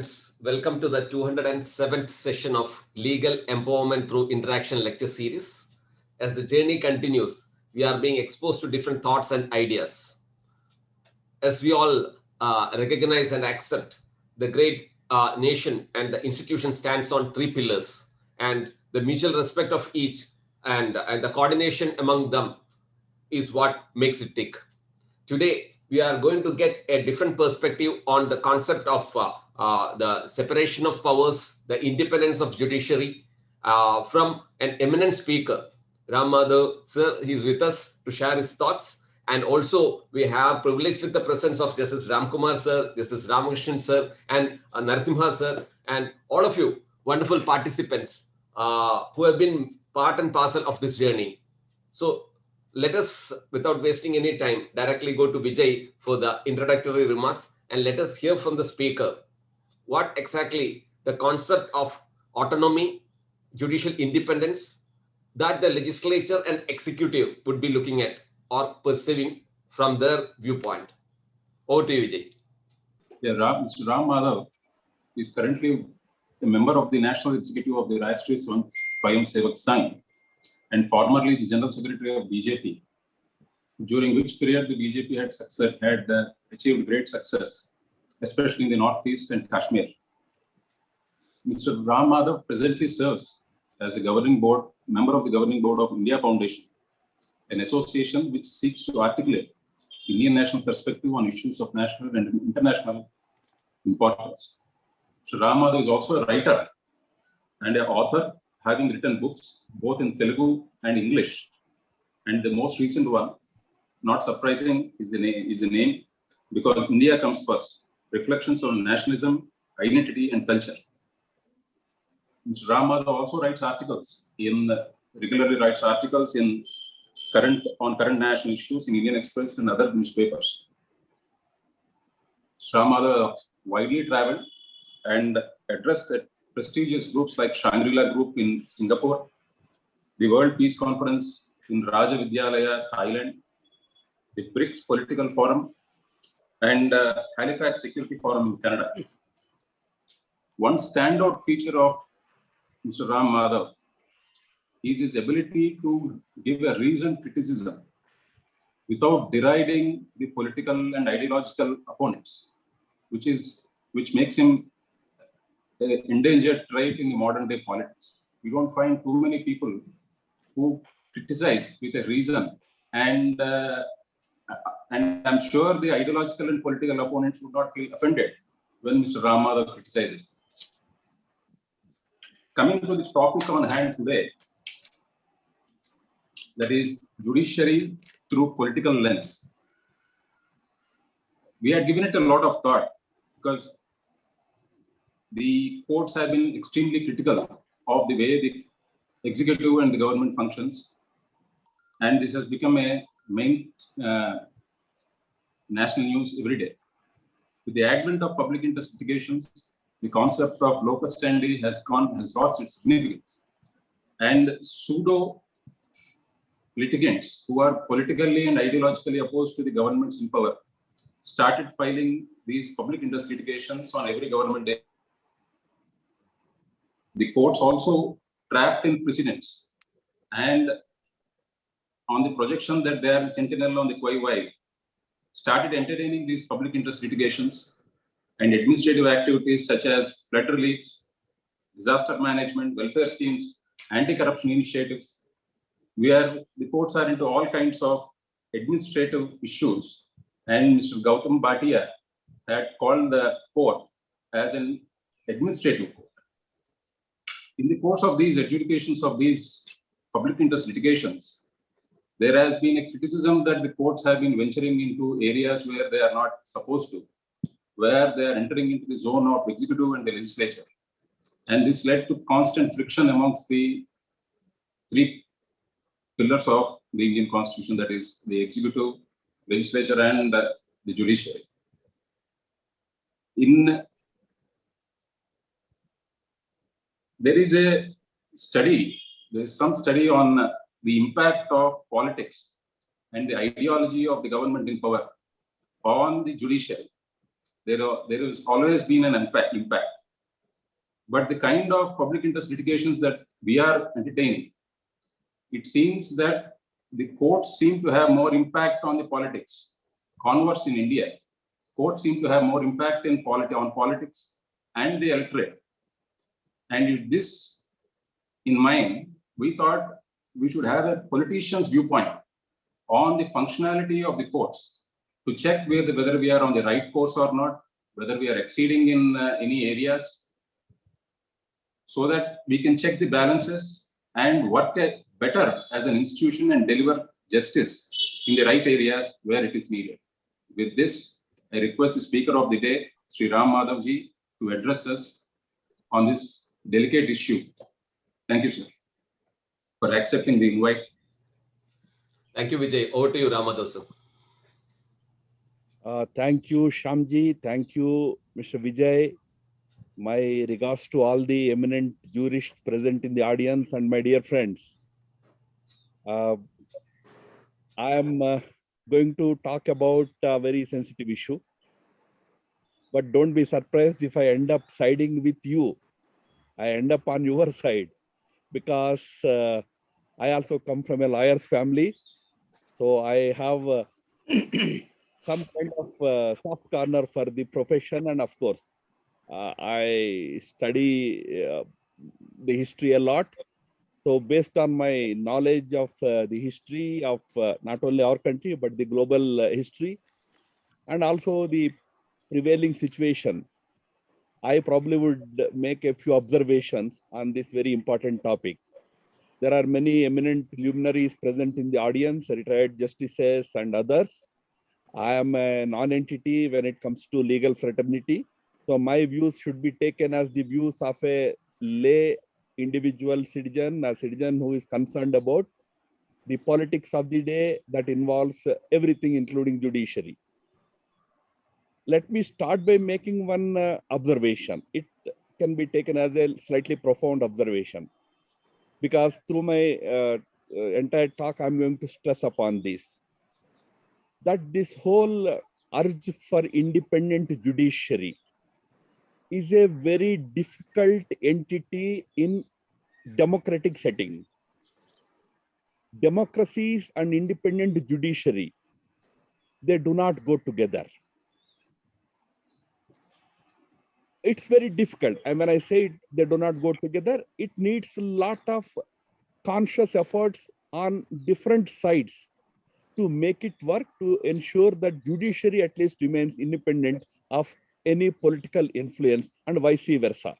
students, welcome to the 207th session of Legal Empowerment Through Interaction lecture series. As the journey continues, we are being exposed to different thoughts and ideas. As we all recognize and accept, the great nation and the institution stands on three pillars, and the mutual respect of each and the coordination among them is what makes it tick. Today, we are going to get a different perspective on the concept of the separation of powers, the independence of judiciary from an eminent speaker. Ram Madhav sir, he's with us to share his thoughts. And also, we have privilege with the presence of Justice Ramkumar sir, Justice Ramakrishnan sir, and Narasimha sir, and all of you wonderful participants who have been part and parcel of this journey. So, let us, without wasting any time, directly go to Vijay for the introductory remarks, and let us hear from the speaker what exactly the concept of autonomy, judicial independence that the legislature and executive would be looking at or perceiving from their viewpoint. Over to you, Vijay. Yeah, Mr. Ram Madhav is currently a member of the National Executive of the Rashtriya Swayam Sevak Sangh, and formerly the General Secretary of BJP, during which period the BJP had achieved great success, especially in the Northeast and Kashmir. Mr. Ram Madhav presently serves as a member of the Governing Board of India Foundation, an association which seeks to articulate Indian national perspective on issues of national and international importance. Mr. Ram Madhav is also a writer and an author, having written books both in Telugu and English. And the most recent one, not surprising, is the name because India comes first, Reflections on Nationalism, Identity and Culture. Mr. Ram Madhav also regularly writes articles on current national issues in Indian Express and other newspapers. Mr. Ram Madhav widely traveled and addressed at prestigious groups like Shangri-La Group in Singapore, the World Peace Conference in Raja Vidyalaya, Thailand, the BRICS Political Forum, and Halifax Security Forum in Canada. One standout feature of Mr. Ram Madhav is his ability to give a reasoned criticism without deriding the political and ideological opponents, which makes him an endangered trait in the modern day politics. We don't find too many people who criticize with a reason, and I'm sure the ideological and political opponents would not feel offended when Mr. Ram Madhav criticizes. Coming to the topic on hand today, that is judiciary through political lens. We had given it a lot of thought because the courts have been extremely critical of the way the executive and the government functions, and this has become a main national news every day. With the advent of public interest litigations, the concept of locus standi has lost its significance, and pseudo litigants who are politically and ideologically opposed to the governments in power started filing these public interest litigations on every government day. The courts also trapped in precedents and on the projection that they are the sentinel on the Koi started entertaining these public interest litigations and administrative activities such as flood reliefs, disaster management, welfare schemes, anti-corruption initiatives, where the courts are into all kinds of administrative issues. And Mr. Gautam Bhatia had called the court as an administrative court. In the course of these adjudications of these public interest litigations, there has been a criticism that the courts have been venturing into areas where they are not supposed to, where they are entering into the zone of executive and the legislature. And this led to constant friction amongst the three pillars of the Indian Constitution, that is the executive, legislature, and the judiciary. There is some study on the impact of politics and the ideology of the government in power on the judiciary. There has always been an impact. But the kind of public interest litigations that we are entertaining, it seems that the courts seem to have more impact on the politics. Converse in India, courts seem to have more impact on politics and the electorate. And with this in mind, we thought we should have a politician's viewpoint on the functionality of the courts to check whether we are on the right course or not, whether we are exceeding in any areas, so that we can check the balances and work better as an institution and deliver justice in the right areas where it is needed. With this, I request the Speaker of the Day, Sri Ram Madhav ji, to address us on this delicate issue. Thank you, sir, for accepting the invite. Thank you, Vijay. Over to you, Ramadhav sir. Thank you, Shyamji. Thank you, Mr. Vijay. My regards to all the eminent jurists present in the audience and my dear friends. I am going to talk about a very sensitive issue, but don't be surprised if I end up siding with you. I end up on your side because I also come from a lawyer's family. So I have some kind of soft corner for the profession, and of course, I study the history a lot. So based on my knowledge of the history of not only our country, but the global history, and also the prevailing situation, I probably would make a few observations on this very important topic. There are many eminent luminaries present in the audience, retired justices and others. I am a non-entity when it comes to legal fraternity. So my views should be taken as the views of a lay individual citizen, a citizen who is concerned about the politics of the day that involves everything, including judiciary. Let me start by making one observation. It can be taken as a slightly profound observation, because through my entire talk, I'm going to stress upon this, that this whole urge for independent judiciary is a very difficult entity in democratic setting. Democracies and independent judiciary, they do not go together. It's very difficult. And when I say they do not go together, it needs a lot of conscious efforts on different sides to make it work, to ensure that judiciary at least remains independent of any political influence and vice versa.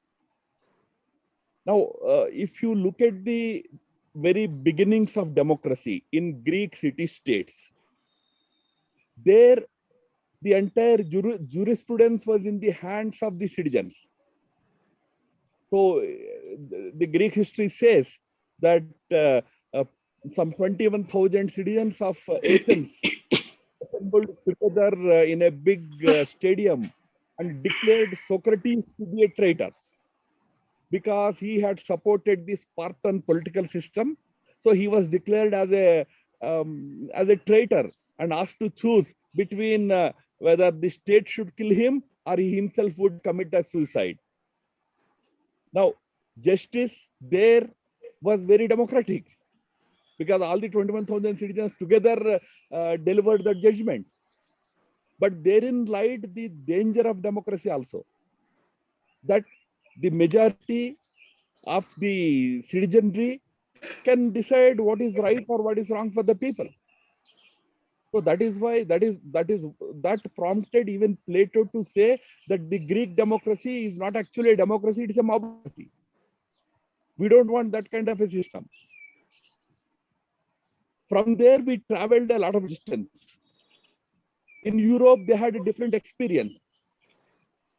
Now, if you look at the very beginnings of democracy in Greek city-states, there the entire jurisprudence was in the hands of the citizens. So the Greek history says that some 21,000 citizens of Athens assembled together in a big stadium and declared Socrates to be a traitor because he had supported the Spartan political system. So he was declared as a traitor and asked to choose between whether the state should kill him or he himself would commit a suicide. Now, justice there was very democratic because all the 21,000 citizens together delivered the judgment. But therein lied the danger of democracy also, that the majority of the citizenry can decide what is right or what is wrong for the people. So that is why that prompted even Plato to say that the Greek democracy is not actually a democracy, it is a mobocracy. We don't want that kind of a system. From there, we traveled a lot of distance. In Europe, they had a different experience.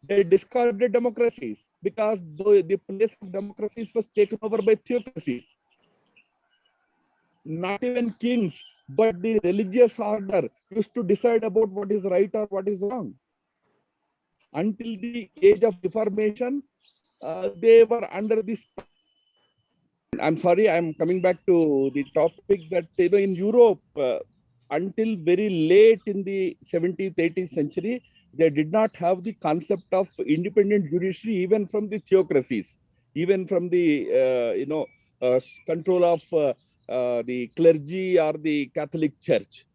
They discarded democracies because the place of democracies was taken over by theocracies. Not even kings, but the religious order used to decide about what is right or what is wrong. Until the age of Reformation, they were under this. I'm sorry, I'm coming back to the topic that in Europe, until very late in the 17th, 18th century, they did not have the concept of independent judiciary even from the theocracies. even from the control of the clergy or the Catholic Church.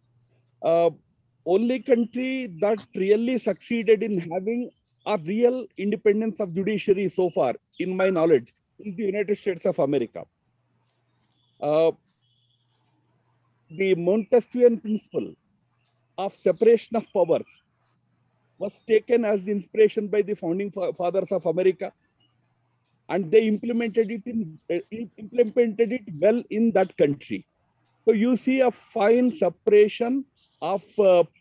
Only country that really succeeded in having a real independence of judiciary so far, in my knowledge, is the United States of America. The Montesquieuian principle of separation of powers was taken as the inspiration by the founding fathers of America, and they implemented it well in that country. So you see a fine separation of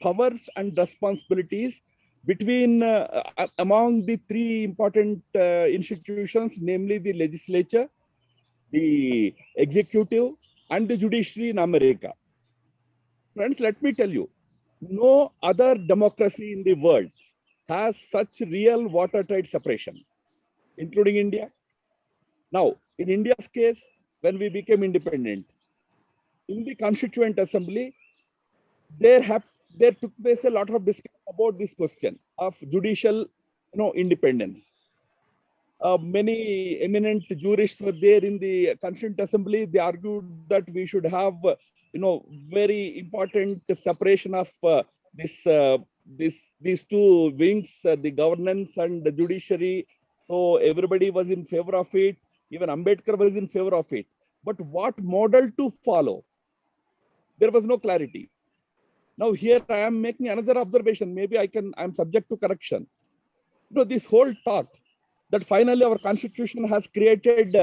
powers and responsibilities between among the three important institutions, namely the legislature, the executive, and the judiciary in America. Friends, let me tell you, no other democracy in the world has such real watertight separation, including India. Now, in India's case, when we became independent, in the Constituent Assembly, there took place a lot of discussion about this question of judicial, independence. Many eminent jurists were there in the Constituent Assembly. They argued that we should have, very important separation of these two wings, the governance and the judiciary. So everybody was in favor of it. Even Ambedkar was in favor of it. But what model to follow? There was no clarity. Now here I am making another observation. Maybe I'm subject to correction. This whole talk that finally our constitution has created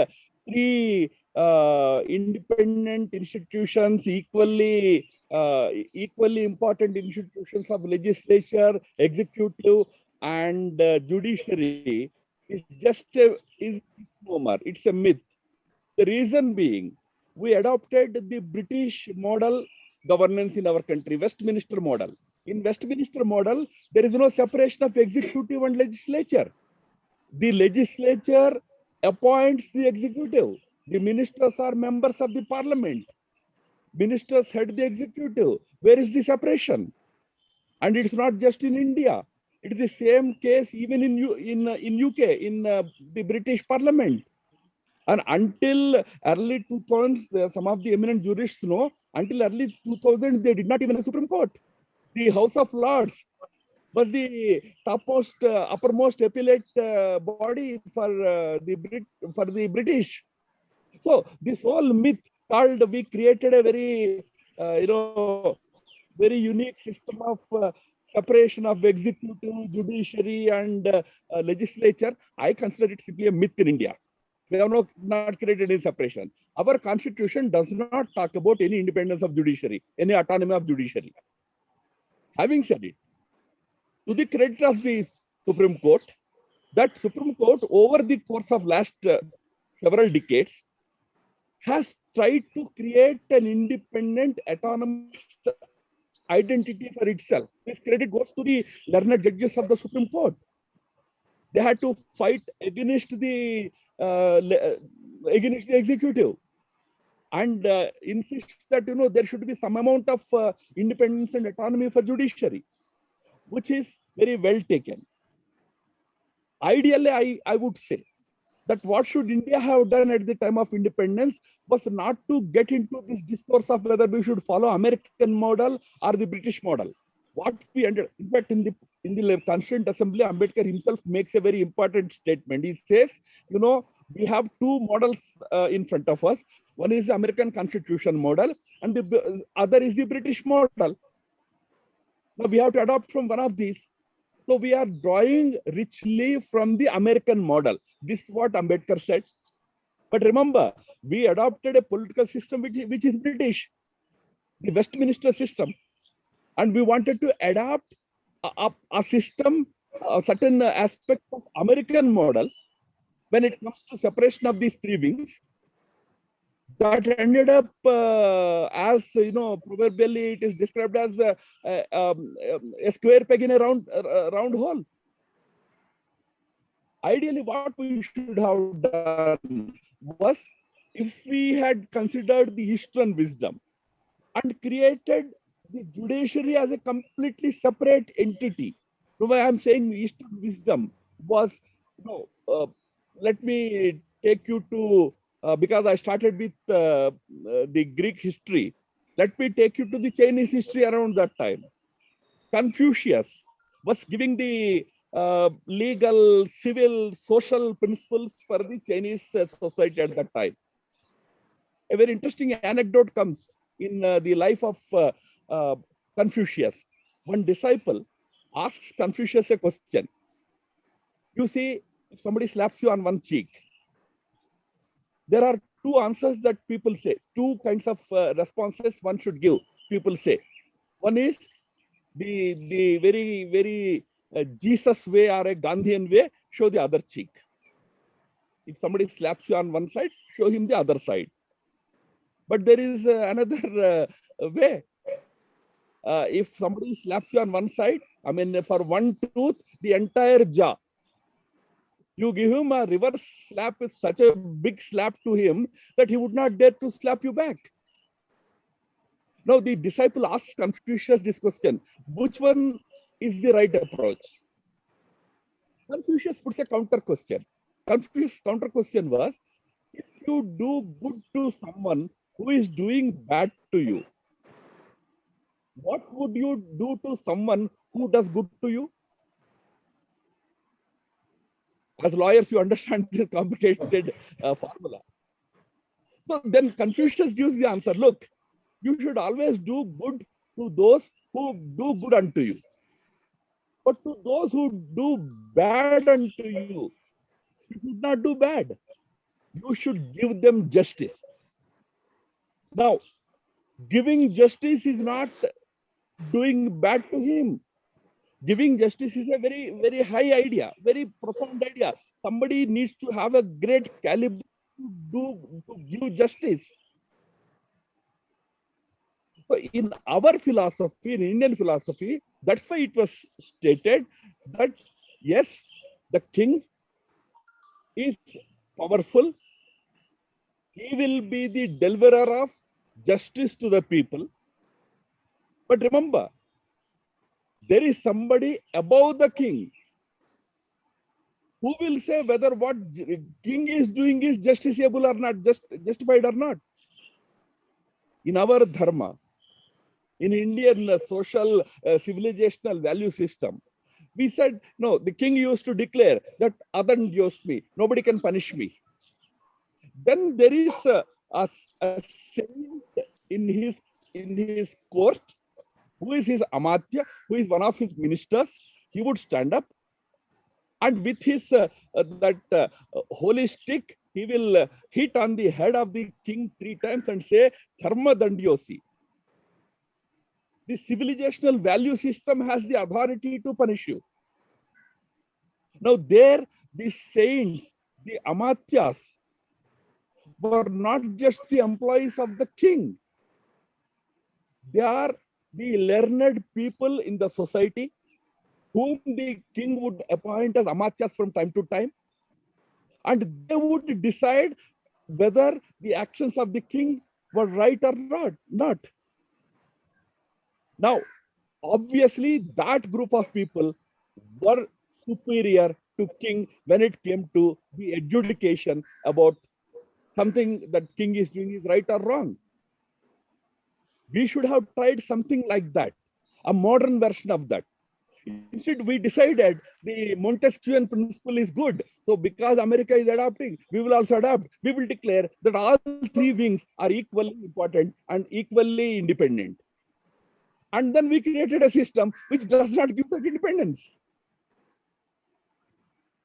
three independent institutions, equally important institutions of legislature, executive, and judiciary, is just a misnomer. It's a myth. The reason being, we adopted the British model governance in our country, Westminster model. In Westminster model, there is no separation of executive and legislature. The legislature appoints the executive. The ministers are members of the parliament. Ministers head the executive. Where is the separation? And it's not just in India. It is the same case even in UK, in the British Parliament. And until early 2000s, some of the eminent jurists know, until early 2000, they did not even have a Supreme Court. The House of Lords was the topmost, uppermost appellate body for the British. So this whole myth called, we created a very, very unique system of separation of executive, judiciary, and legislature. I consider it simply a myth in India. We have not created any separation. Our constitution does not talk about any independence of judiciary, any autonomy of judiciary. Having said it, to the credit of the Supreme Court, that Supreme Court over the course of last several decades has tried to create an independent, autonomous identity for itself. This credit goes to the learned judges of the Supreme Court. They had to fight against the executive and insist that there should be some amount of independence and autonomy for judiciary, which is very well taken. Ideally, I would say that what should India have done at the time of independence was not to get into this discourse of whether we should follow American model or the British model. What we ended, in fact, in the Constituent Assembly, Ambedkar himself makes a very important statement. He says, we have two models in front of us. One is the American Constitution model, and the other is the British model. Now we have to adopt from one of these. So we are drawing richly from the American model. This is what Ambedkar said. But remember, we adopted a political system which is British, the Westminster system. And we wanted to adapt a system, a certain aspect of American model when it comes to separation of these three wings. That ended up as, proverbially it is described as a square peg in a round hole. Ideally, what we should have done was, if we had considered the Eastern wisdom and created the judiciary as a completely separate entity. So why I'm saying Eastern wisdom was, let me take you to, because I started with the Greek history, let me take you to the Chinese history around that time. Confucius was giving the legal, civil, social principles for the Chinese society at that time. A very interesting anecdote comes in the life of Confucius. One disciple asks Confucius a question. You see, if somebody slaps you on one cheek, there are two answers that people say, two kinds of responses one should give, people say. One is the very Jesus way or a Gandhian way, show the other cheek. If somebody slaps you on one side, show him the other side. But there is another way. If somebody slaps you on one side, I mean, for one tooth, the entire jaw. You give him a reverse slap with such a big slap to him that he would not dare to slap you back. Now, the disciple asks Confucius this question, which one is the right approach? Confucius puts a counter question. Confucius' counter question was, if you do good to someone who is doing bad to you, what would you do to someone who does good to you? As lawyers, you understand this complicated formula. So then Confucius gives the answer, look, you should always do good to those who do good unto you. But to those who do bad unto you, you should not do bad. You should give them justice. Now, giving justice is not doing bad to him. Giving justice is a very high idea, very profound idea. Somebody needs to have a great caliber to give justice. So in our philosophy, in Indian philosophy, that's why it was stated that yes, the king is powerful. He will be the deliverer of justice to the people. But remember, there is somebody above the king who will say whether what king is doing is justiciable or not, justified or not. In our dharma, in Indian social civilizational value system, we said, no, the king used to declare that adan yosmi, nobody can punish me. Then there is a saint in his court, who is his amatya, who is one of his ministers. He would stand up and with his holy stick, he will hit on the head of the king 3 times and say, Dharma Dandyosi. The civilizational value system has the authority to punish you. Now there, the saints, the amatyas, were not just the employees of the king. They are the learned people in the society whom the king would appoint as amatyas from time to time. And they would decide whether the actions of the king were right or not. Now, obviously, that group of people were superior to king when it came to the adjudication about something that king is doing is right or wrong. We should have tried something like that, a modern version of that. Instead, we decided the Montesquieuian principle is good. So because America is adopting, we will also adopt. We will declare that all 3 wings are equally important and equally independent. And then we created a system which does not give that independence.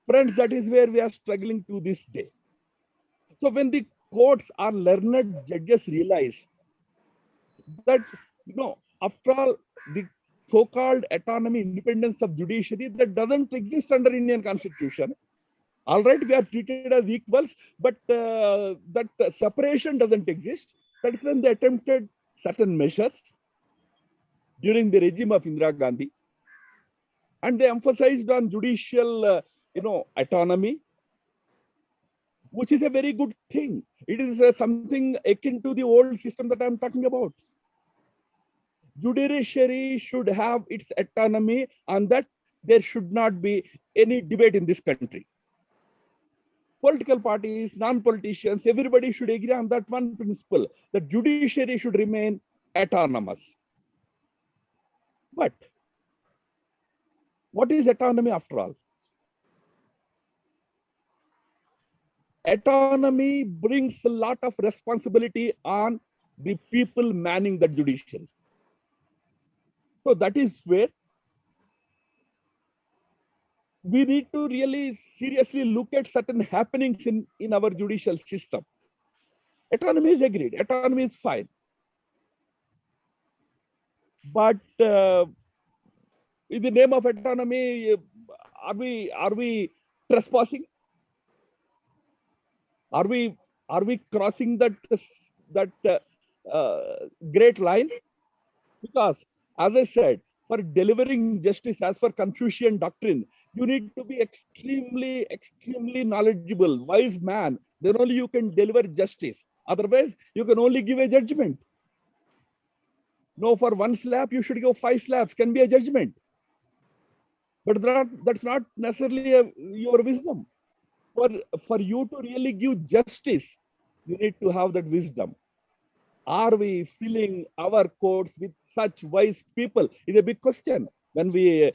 Friends, that is where we are struggling to this day. So when the courts or learned judges realize that, after all, the so-called autonomy, independence of judiciary, that doesn't exist under Indian constitution. All right, we are treated as equals, but that separation doesn't exist. That is when they attempted certain measures during the regime of Indira Gandhi. And they emphasized on judicial, autonomy, which is a very good thing. It is something akin to the old system that I'm talking about. Judiciary should have its autonomy, and that there should not be any debate in this country. political parties, non-politicians, everybody should agree on that one principle, that judiciary should remain autonomous. But what is autonomy after all? Autonomy brings a lot of responsibility on the people manning the judiciary. So that is where we need to really seriously look at certain happenings in our judicial system. Autonomy is agreed, autonomy is fine. But in the name of autonomy, are we trespassing? Are we crossing that great line? Because, as I said, for delivering justice as per Confucian doctrine, you need to be extremely knowledgeable, wise man. Then only you can deliver justice. Otherwise, you can only give a judgment. No, for one slap, you should give 5 slaps, can be a judgment. But that's not necessarily your wisdom. For you to really give justice, you need to have that wisdom. Are we filling our courts with such wise people? Is a big question. When we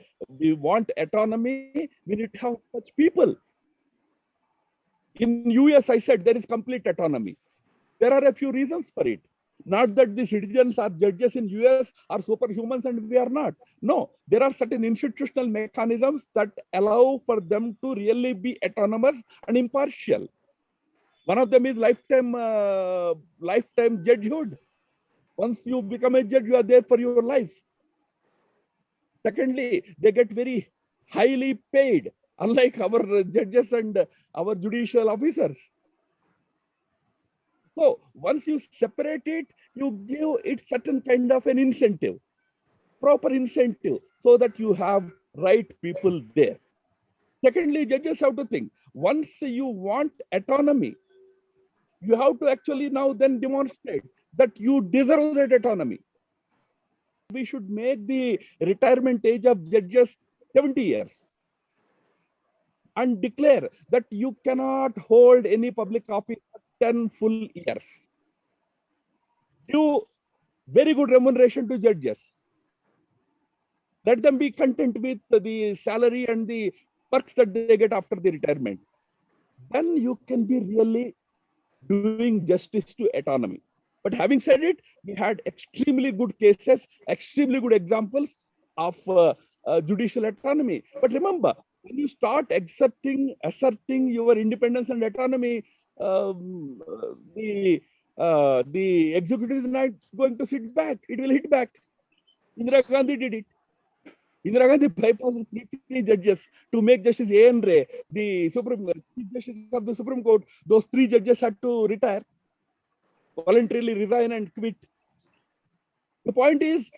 want autonomy, we need to have such people. In US, I said there is complete autonomy. There are a few reasons for it. Not that the citizens or judges in US are superhumans and we are not. No, there are certain institutional mechanisms that allow for them to really be autonomous and impartial. One of them is lifetime judgehood. Once you become a judge, you are there for your life. Secondly, they get very highly paid, unlike our judges and our judicial officers. So once you separate it, you give it certain kind of an incentive, proper incentive, so that you have right people there. Secondly, judges have to think, once you want autonomy, you have to actually now then demonstrate that you deserve that autonomy. We should make the retirement age of judges 70 years and declare that you cannot hold any public office for 10 full years. Give very good remuneration to judges. Let them be content with the salary and the perks that they get after the retirement. Then you can be really doing justice to autonomy. But having said it, we had extremely good cases, extremely good examples of judicial autonomy. But remember, when you start asserting your independence and autonomy, the executive is not going to sit back. It will hit back. Indira Gandhi did it. Indira Gandhi bypassed three judges to make Justice A.N. Ray, the Chief Justice of the Supreme Court. Those 3 judges had to retire, voluntarily resign and quit. The point is,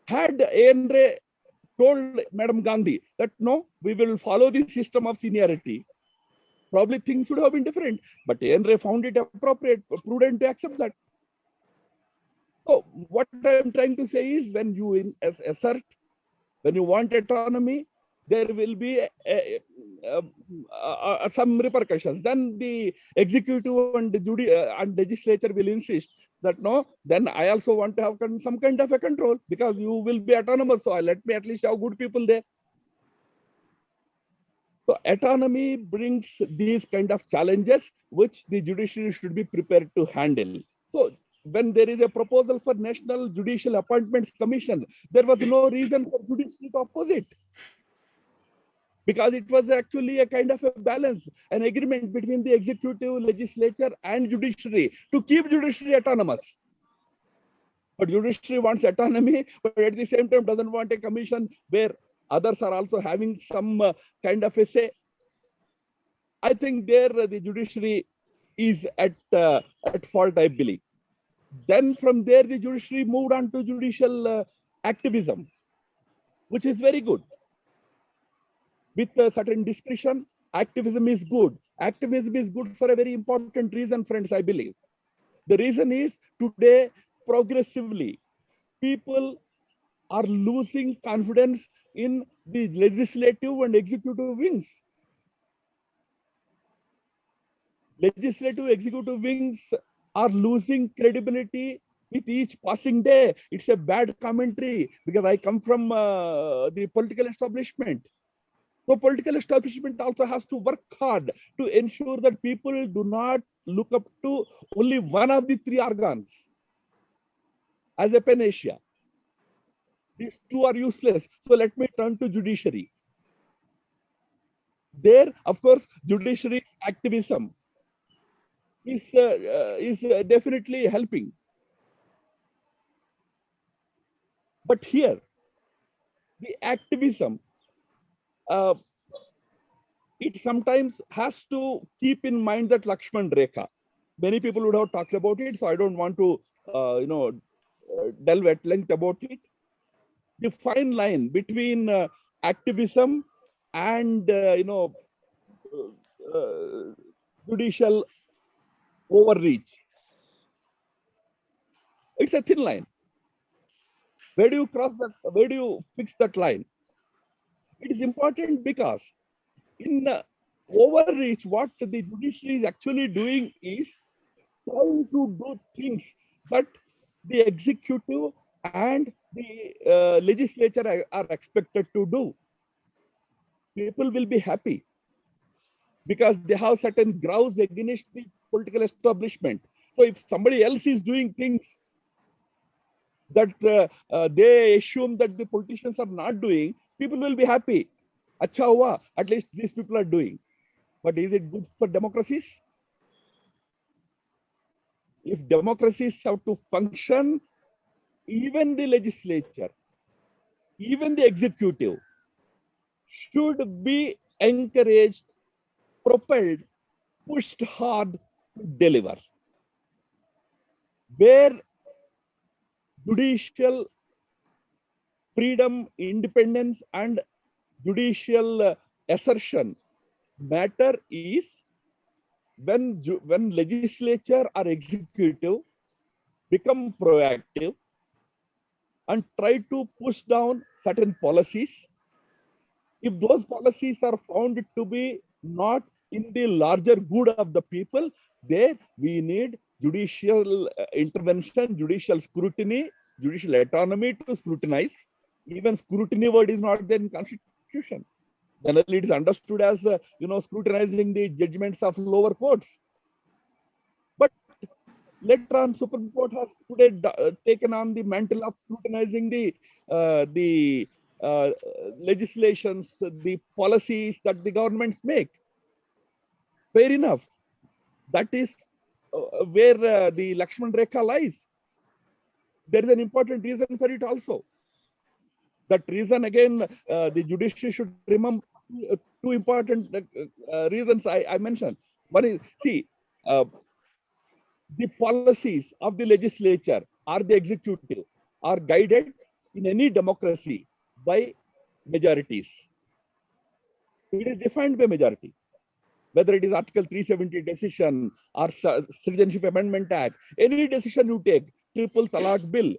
had A.N. Ray told Madam Gandhi that no, we will follow the system of seniority, probably things would have been different. But A.N. Ray found it appropriate, prudent to accept that. So what I'm trying to say is, when you assert, when you want autonomy, there will be some repercussions. Then the executive and the and legislature will insist that no, then I also want to have some kind of a control, because you will be autonomous. So let me at least have good people there. So autonomy brings these kind of challenges, which the judiciary should be prepared to handle. So when there is a proposal for National Judicial Appointments Commission, there was no reason for judiciary to oppose it, because it was actually a kind of a balance, an agreement between the executive, legislature, and judiciary to keep judiciary autonomous. But judiciary wants autonomy, but at the same time doesn't want a commission where others are also having some kind of a say. I think there the judiciary is at fault, I believe. Then from there, the judiciary moved on to judicial activism, which is very good. With a certain discretion, activism is good. Activism is good for a very important reason, friends, I believe. The reason is, today, progressively, people are losing confidence in the legislative and executive wings. legislative executive wings are losing credibility with each passing day. It's a bad commentary because I come from the political establishment. So political establishment also has to work hard to ensure that people do not look up to only one of the three organs as a panacea. These two are useless. So let me turn to judiciary. There, of course, judiciary activism is definitely helping. But here, the activism, it sometimes has to keep in mind that Lakshman Rekha. Many people would have talked about it, so I don't want to, delve at length about it. The fine line between activism and, judicial overreach. It's a thin line. Where do you cross that? Where do you fix that line? It is important because in overreach, what the judiciary is actually doing is trying to do things that the executive and the legislature are expected to do. People will be happy because they have certain grounds against the political establishment. So if somebody else is doing things that they assume that the politicians are not doing, people will be happy. Acha hua, at least these people are doing. But is it good for democracies? If democracies have to function, even the legislature, even the executive should be encouraged, propelled, pushed hard to deliver. Where judicial freedom, independence, and judicial assertion matter is when legislature or executive become proactive and try to push down certain policies. If those policies are found to be not in the larger good of the people, there we need judicial intervention, judicial scrutiny, judicial autonomy to scrutinize. Even scrutiny word is not there in Constitution. Generally, it is understood as scrutinizing the judgments of lower courts. But later on, Supreme Court has today taken on the mantle of scrutinizing the legislations, the policies that the governments make. Fair enough. That is where the Lakshman Rekha lies. There is an important reason for it also. That reason, again, the judiciary should remember two important reasons I mentioned. One is, see, the policies of the legislature or the executive are guided in any democracy by majorities. It is defined by majority. Whether it is Article 370 decision or Citizenship Amendment Act, any decision you take, Triple Talaq Bill,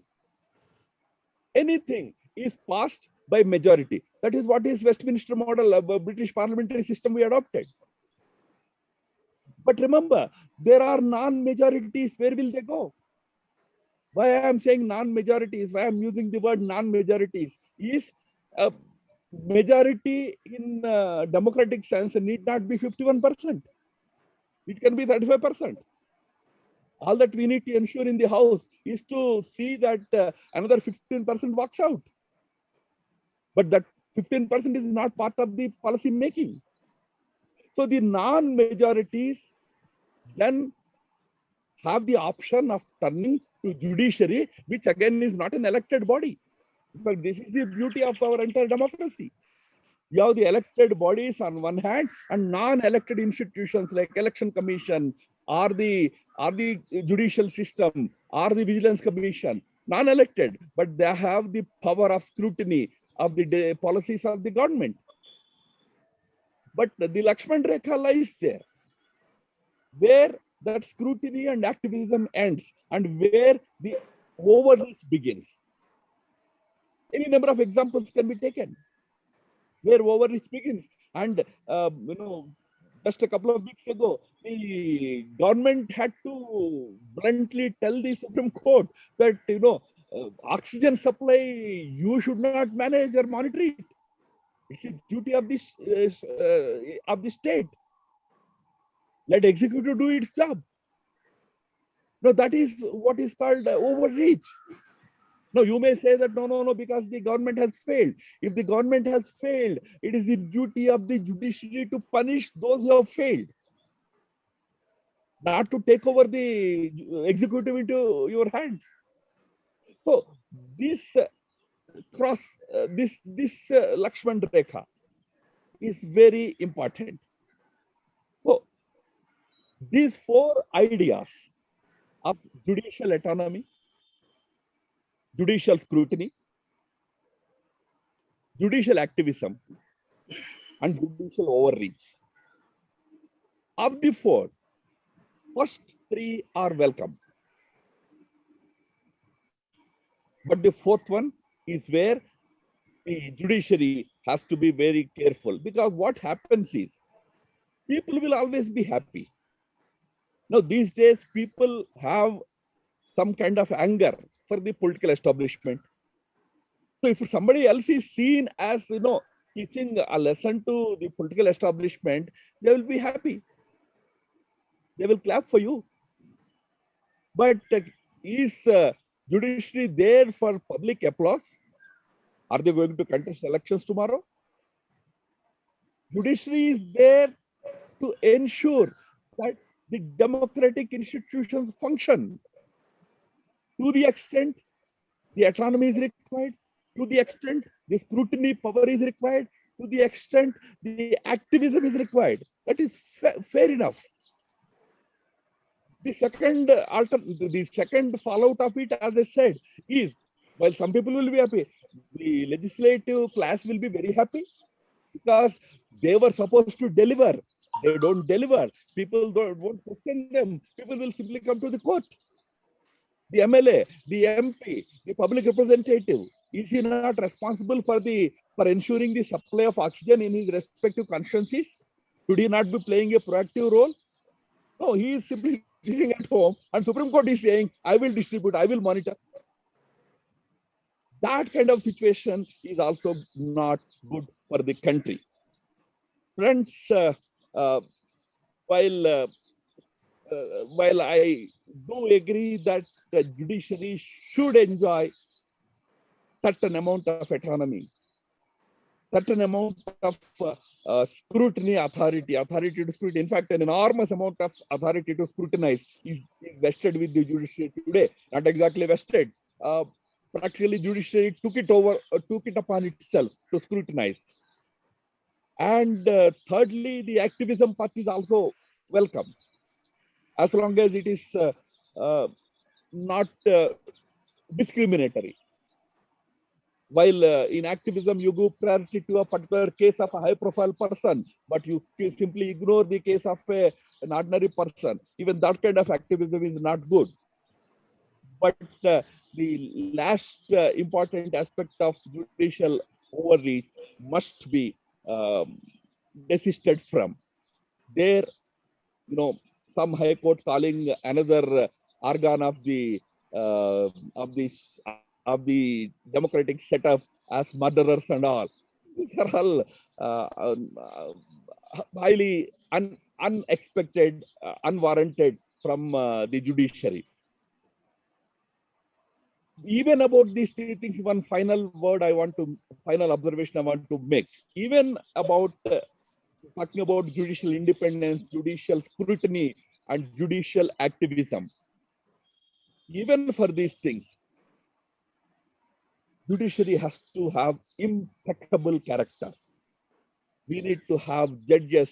anything is passed by majority. That is what is Westminster model of a British parliamentary system we adopted. But remember, there are non-majorities. Where will they go? Why I am saying non-majorities, why I am using the word non-majorities is majority in democratic sense need not be 51%. It can be 35%. All that we need to ensure in the House is to see that another 15% walks out. But that 15% is not part of the policy making. So the non-majorities then have the option of turning to judiciary, which again is not an elected body. But this is the beauty of our entire democracy. You have the elected bodies on one hand and non-elected institutions like Election Commission or the judicial system or the Vigilance Commission, non-elected, but they have the power of scrutiny of the policies of the government. But the Lakshman Rekha lies there, where that scrutiny and activism ends and where the overreach begins. Any number of examples can be taken where overreach begins. And Just a couple of weeks ago, the government had to bluntly tell the Supreme Court that, oxygen supply, you should not manage or monitor it. It's the duty of the state. Let executive do its job. No, that is what is called overreach. No, you may say that no, because the government has failed. If the government has failed, it is the duty of the judiciary to punish those who have failed, not to take over the executive into your hands. So this Lakshman Rekha is very important. So these four ideas of judicial autonomy, judicial scrutiny, judicial activism, and judicial overreach. Of the four, first three are welcome. But the fourth one is where the judiciary has to be very careful, because what happens is people will always be happy. Now, these days, people have some kind of anger for the political establishment. So if somebody else is seen as, teaching a lesson to the political establishment, they will be happy. They will clap for you. But is judiciary there for public applause? Are they going to contest elections tomorrow? Judiciary is there to ensure that the democratic institutions function. To the extent the autonomy is required, to the extent the scrutiny power is required, to the extent the activism is required. That is fair enough. The second fallout of it, as I said, is while some people will be happy, the legislative class will be very happy because they were supposed to deliver. They don't deliver. People won't question them. People will simply come to the court. The MLA, the MP, the public representative, is he not responsible for ensuring the supply of oxygen in his respective constituencies? Should he not be playing a proactive role? No, he is simply sitting at home, and Supreme Court is saying, I will distribute, I will monitor. That kind of situation is also not good for the country. Friends, while I do agree that the judiciary should enjoy certain amount of autonomy, certain amount of scrutiny, authority to scrutiny. In fact, an enormous amount of authority to scrutinize is vested with the judiciary today. Not exactly vested. Practically, judiciary took it upon itself to scrutinize. And thirdly, the activism part is also welcome, as long as it is not discriminatory. While in activism, you give priority to a particular case of a high-profile person, but you simply ignore the case of an ordinary person. Even that kind of activism is not good. But the last important aspect of judicial overreach must be desisted from. There, some high court calling another organ of the democratic setup as murderers and all. These are all highly unexpected, unwarranted from the judiciary. Even about these three things, one final observation I want to make. Even about talking about judicial independence, judicial scrutiny, and judicial activism. Even for these things, judiciary has to have impeccable character. We need to have judges,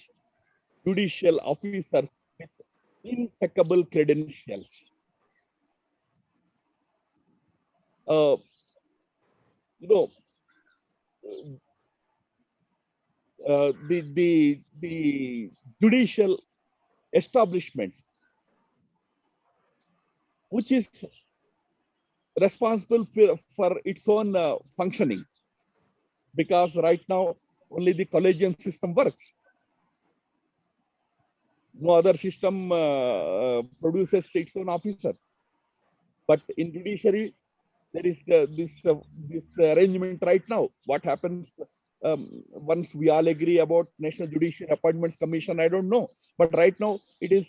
judicial officers with impeccable credentials. The judicial establishment, which is responsible for its own functioning, because right now only the collegium system works. No other system produces its own officers. But in judiciary, there is this arrangement right now. What happens once we all agree about National Judicial Appointments Commission, I don't know. But right now, it is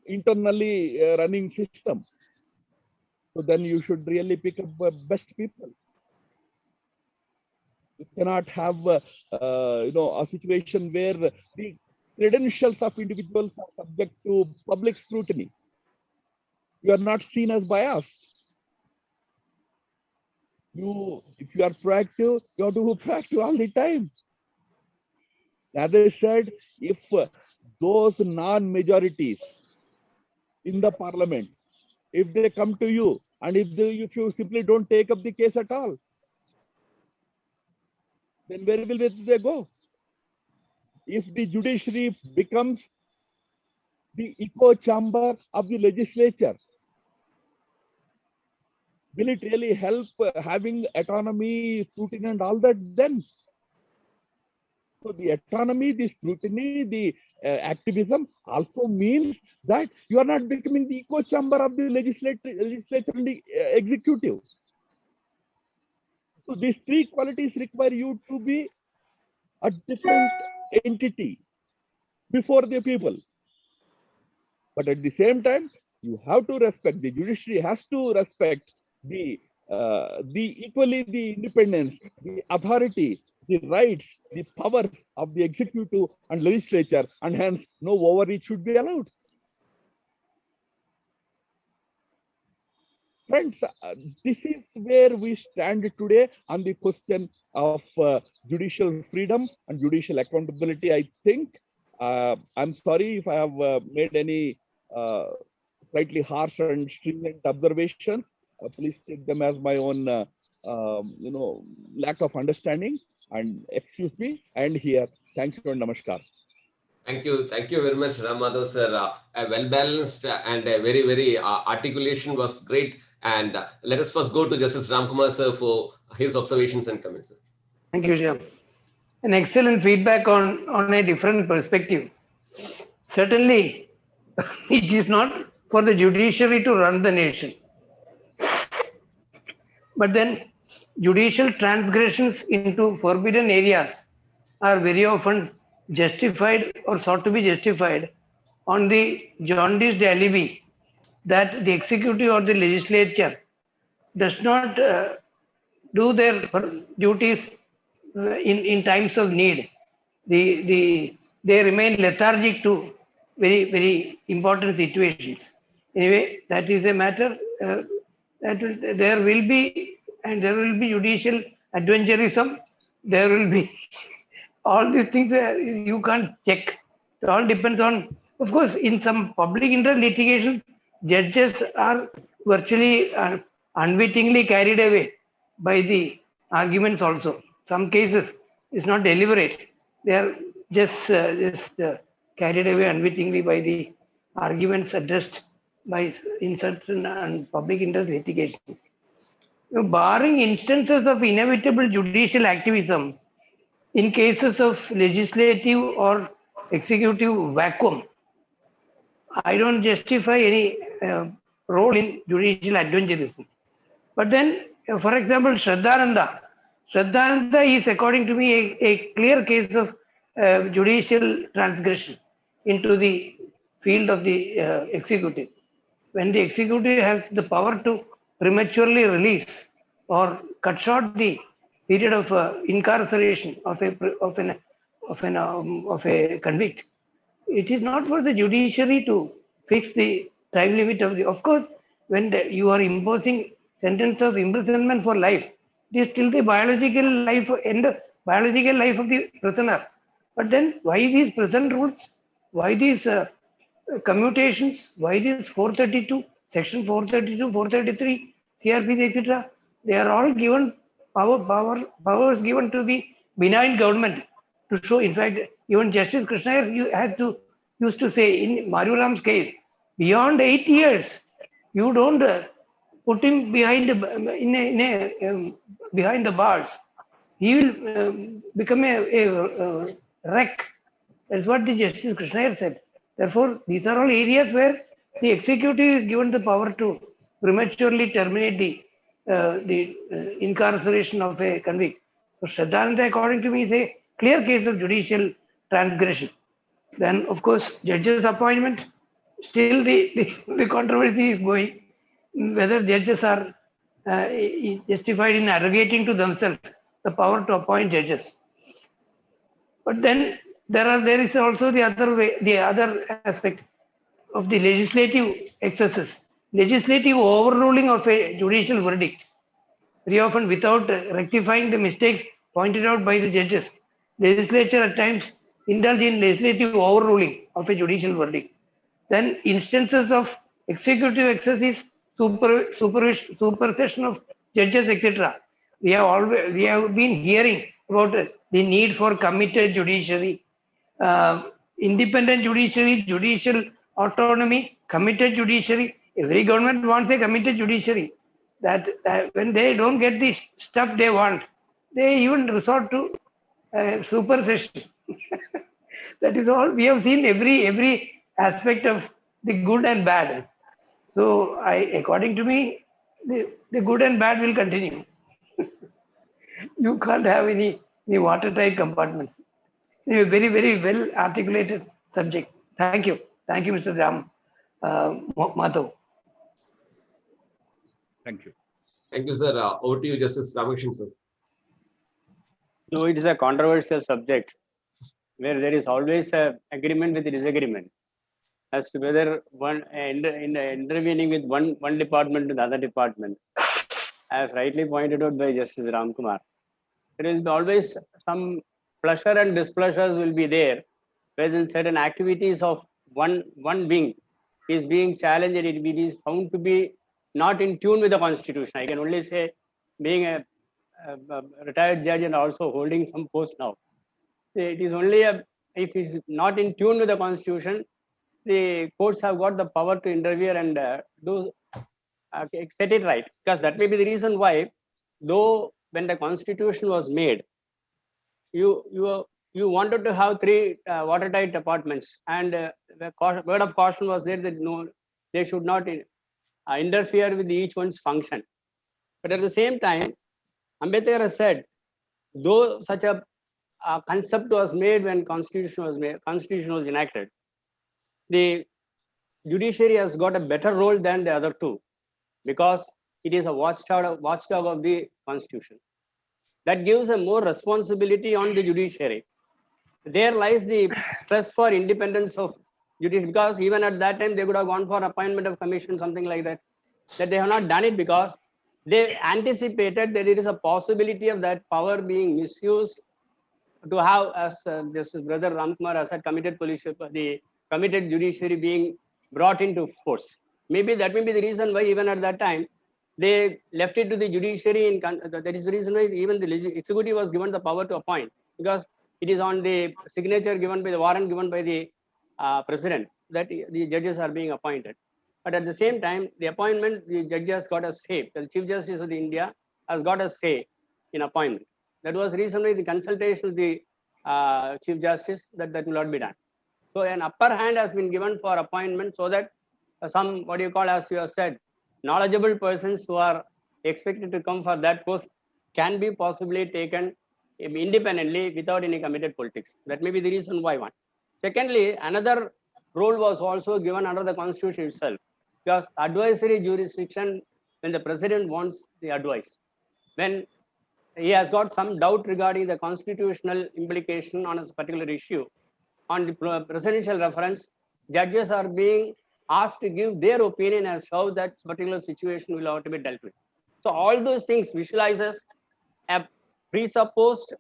internally running system. So then you should really pick up best people. You cannot have a situation where the credentials of individuals are subject to public scrutiny. You are not seen as biased. If you are proactive, you have to be proactive all the time. As I said, if those non-majorities in the parliament, if they come to you and if you simply don't take up the case at all, then where will they go? If the judiciary becomes the echo chamber of the legislature, will it really help having autonomy, scrutiny, and all that then? So the autonomy, the scrutiny, the activism also means that you are not becoming the echo chamber of the legislature and the executive. So these three qualities require you to be a different entity before the people. But at the same time, you have to respect, the judiciary has to respect the equally the independence, the authority, the rights, the powers of the executive and legislature, and hence no overreach should be allowed. Friends, this is where we stand today on the question of judicial freedom and judicial accountability. I think I'm sorry if I have made any slightly harsh and stringent observations. Please take them as my own, lack of understanding, and excuse me. And here, thank you and namaskar. Thank you very much, Ram Madhav sir. A well-balanced and a very articulation was great. And let us first go to Justice Ramkumar sir for his observations and comments. Thank you, Shyam. An excellent feedback on a different perspective. Certainly, it is not for the judiciary to run the nation. But then, judicial transgressions into forbidden areas are very often justified or sought to be justified on the jaundiced alibi that the executive or the legislature does not do their duties in times of need. They remain lethargic to very important situations. Anyway, that is a matter that there will be judicial adventurism. There will be all these things you can't check. It all depends on, of course, in some public interest litigation, judges are virtually unwittingly carried away by the arguments also. Some cases it's not deliberate. They are just carried away unwittingly by the arguments addressed by in certain public interest litigation. Barring instances of inevitable judicial activism, in cases of legislative or executive vacuum, I don't justify any role in judicial adventurism. But then, for example, Shraddhananda is, according to me, a clear case of judicial transgression into the field of the executive. When the executive has the power to prematurely release or cut short the period of incarceration of a convict, it is not for the judiciary to fix the time limit of the. Of course, when you are imposing sentence of imprisonment for life, it is still the biological life of the prisoner. But then, why these prison rules? Why these commutations? Why these 432, section 432, 433, CRPC, etc.? They are all given powers given to the benign government to show. In fact, even Justice Krishna used to say in Maruram's case, beyond 8 years, you don't put him behind the bars. He will become a wreck. That's what the Justice Krishna said. Therefore, these are all areas where the executive is given the power to prematurely terminate the incarceration of a convict. So Shraddhananda, according to me, is a clear case of judicial transgression. Then, of course, judges' appointment, still the controversy is going whether judges are justified in arrogating to themselves the power to appoint judges. But then there is also the other way, the other aspect of the legislative excesses, legislative overruling of a judicial verdict, very often without rectifying the mistakes pointed out by the judges. Legislature at times indulge in legislative overruling of a judicial verdict. Then instances of executive excesses, supersession of judges, etc. We have been hearing about the need for committed judiciary, independent judiciary, judicial autonomy, committed judiciary. Every government wants a committed judiciary. That when they don't get the stuff they want, they even resort to supersession. That is all. We have seen every aspect of the good and bad. So, according to me, the good and bad will continue. You can't have any watertight compartments. A very, very well articulated subject. Thank you. Thank you, Mr. Ram Madhav. Thank you. Thank you, sir. Over to you, Justice Ramakrishnan, sir. So it is a controversial subject where there is always a agreement with disagreement as to whether one intervening with one department to the other department, as rightly pointed out by Justice Ramkumar. There is always some pleasure and displeasures will be there, wherein certain activities of one wing is being challenged and it is found to be not in tune with the Constitution. I can only say, being a retired judge and also holding some post now, it is only if it is not in tune with the Constitution, the courts have got the power to interfere and set it right. Because that may be the reason why, though when the Constitution was made, you wanted to have 3 watertight departments, and the word of caution was there that no, they should not interfere with each one's function. But at the same time, Ambedkar has said, though such a concept was made when Constitution was enacted, the judiciary has got a better role than the other 2, because it is a watchdog of the Constitution. That gives a more responsibility on the judiciary. There lies the stress for independence of judiciary, because even at that time they could have gone for appointment of commission, something like that. That they have not done it because they anticipated that there is a possibility of that power being misused to have, as Justice Brother Ramkumar has said, the committed judiciary being brought into force. Maybe that may be the reason why even at that time they left it to the judiciary. That is the reason why even the executive was given the power to appoint, because it is on the signature given by the warrant given by the president that the judges are being appointed. But at the same time, the appointment, the judges got a say. The Chief Justice of India has got a say in appointment. That was recently the consultation with the Chief Justice that will not be done. So an upper hand has been given for appointment so that some, what you call, as you have said, knowledgeable persons who are expected to come for that post can be possibly taken independently without any committed politics. That may be the reason why one. Secondly, another role was also given under the Constitution itself, because advisory jurisdiction, when the president wants the advice, when he has got some doubt regarding the constitutional implication on a particular issue, on the presidential reference, judges are being asked to give their opinion as how that particular situation will have to be dealt with. So all those things visualizes a presupposed,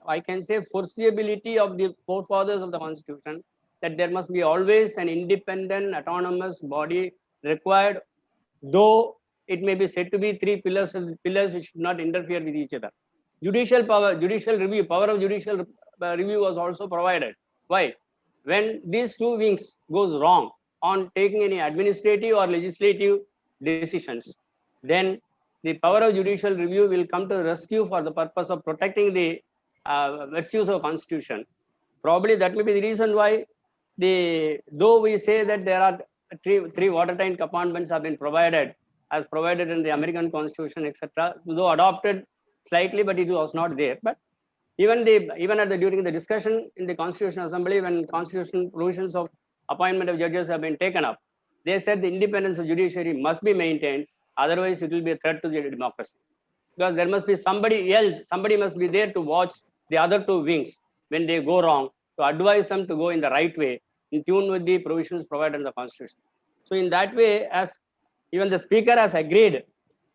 I can say, foreseeability of the forefathers of the Constitution, that there must be always an independent, autonomous body required, though it may be said to be 3 pillars which should not interfere with each other. Judicial power, judicial review, power of judicial review was also provided. Why? When these 2 wings goes wrong on taking any administrative or legislative decisions, then the power of judicial review will come to rescue for the purpose of protecting the virtues of Constitution. Probably that may be the reason why though we say that there are three watertight compartments have been provided as provided in the American Constitution, etc., though adopted slightly, but it was not there. But even during the discussion in the Constitutional Assembly, when constitutional provisions of appointment of judges have been taken up, they said the independence of judiciary must be maintained, otherwise it will be a threat to the democracy. Because there must be somebody else, somebody must be there to watch the other two wings when they go wrong, to advise them to go in the right way, in tune with the provisions provided in the Constitution. So in that way, as even the Speaker has agreed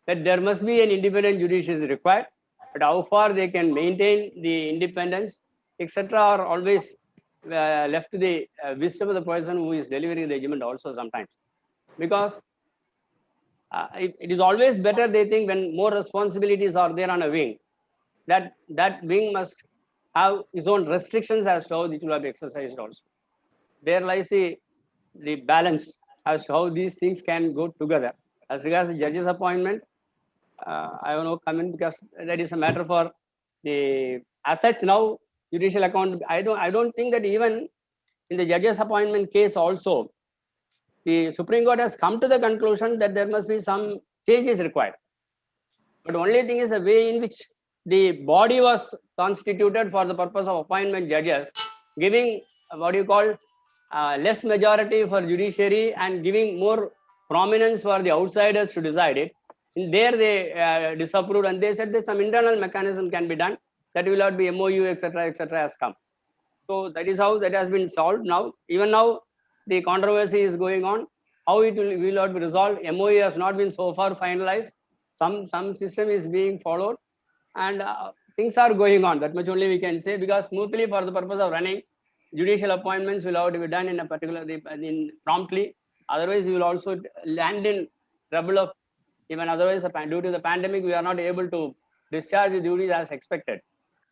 that there must be an independent judiciary is required, but how far they can maintain the independence, etc., are always left to the wisdom of the person who is delivering the judgment also sometimes. Because it is always better, they think, when more responsibilities are there on a wing, that wing must have its own restrictions as to how it will be exercised also. There lies the balance as to how these things can go together. As regards the judges' appointment, I have no comment, because that is a matter for the assets now. Judicial account. I don't think that even in the judges' appointment case also, the Supreme Court has come to the conclusion that there must be some changes required. But the only thing is the way in which the body was constituted for the purpose of appointment judges, giving less majority for judiciary and giving more prominence for the outsiders to decide it. In there they disapproved, and they said that some internal mechanism can be done, that will not be MOU, etc., has come. So that is how that has been solved now. Even now, the controversy is going on. How it will not be resolved. MOU has not been so far finalized. Some system is being followed, and things are going on. That much only we can say, because smoothly, for the purpose of running, judicial appointments will have to be done in a particular promptly. Otherwise, you will also land in trouble of, even otherwise due to the pandemic, we are not able to discharge the duties as expected.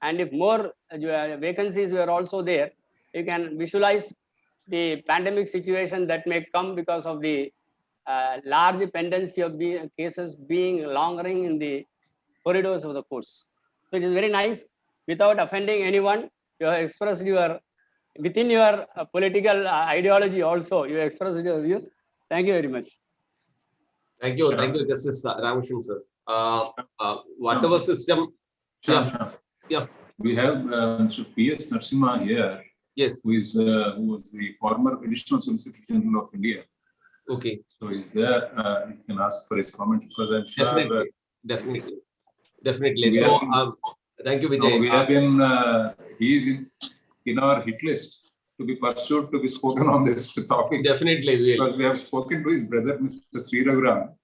And if more vacancies were also there, you can visualize the pandemic situation that may come because of the large dependency of the cases being lingering in the corridors of the courts. So it is very nice, without offending anyone, you have expressed your, within your political ideology also, you expressed your views. Thank you very much. Thank you, Justice Ramakrishnan, sir. Whatever system. Yeah. We have Mr. P.S. Narasimha here. Yes. Who was the former Additional Solicitor General of India. Okay. So is there, you can ask for his comments, because I'm sure. Definitely. So, thank you, Vijay. We have been, he is in our hit list to be pursued, to be spoken on this topic. Definitely will. Because we have spoken to his brother, Mr. Sri Raghuram.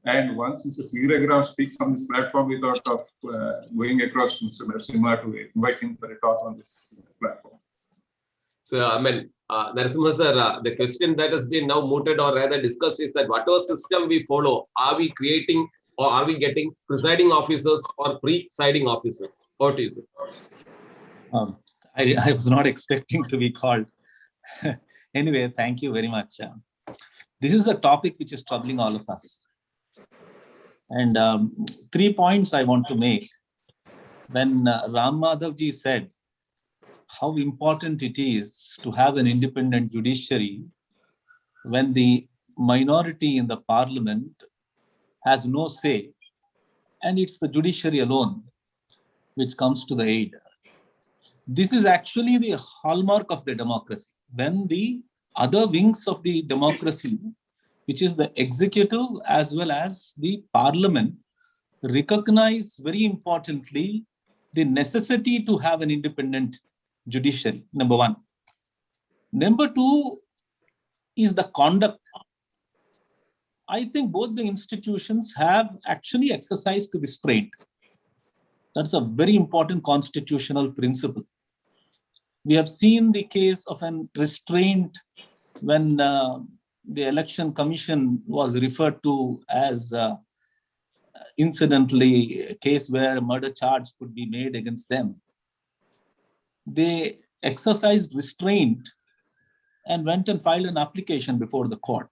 And once Mr. Sri Raghuram speaks on this platform, we thought of going across to Mr. Narasimha to invite him for a talk on this platform. So, I mean, Narasimha sir, the question that has been now mooted or rather discussed is that whatever system we follow, are we creating or are we getting presiding officers or presiding officers? What do you say? I was not expecting to be called. Anyway, thank you very much. This is a topic which is troubling all of us. And 3 points I want to make. When Ram Madhavji said how important it is to have an independent judiciary when the minority in the parliament has no say, and it's the judiciary alone which comes to the aid. This is actually the hallmark of the democracy. When the other wings of the democracy, which is the executive as well as the parliament, recognize very importantly the necessity to have an independent judiciary, number one. Number two is the conduct. I think both the institutions have actually exercised restraint. That's a very important constitutional principle. We have seen the case of an restraint when the election commission was referred to as incidentally a case where a murder charge could be made against them. They exercised restraint and went and filed an application before the court.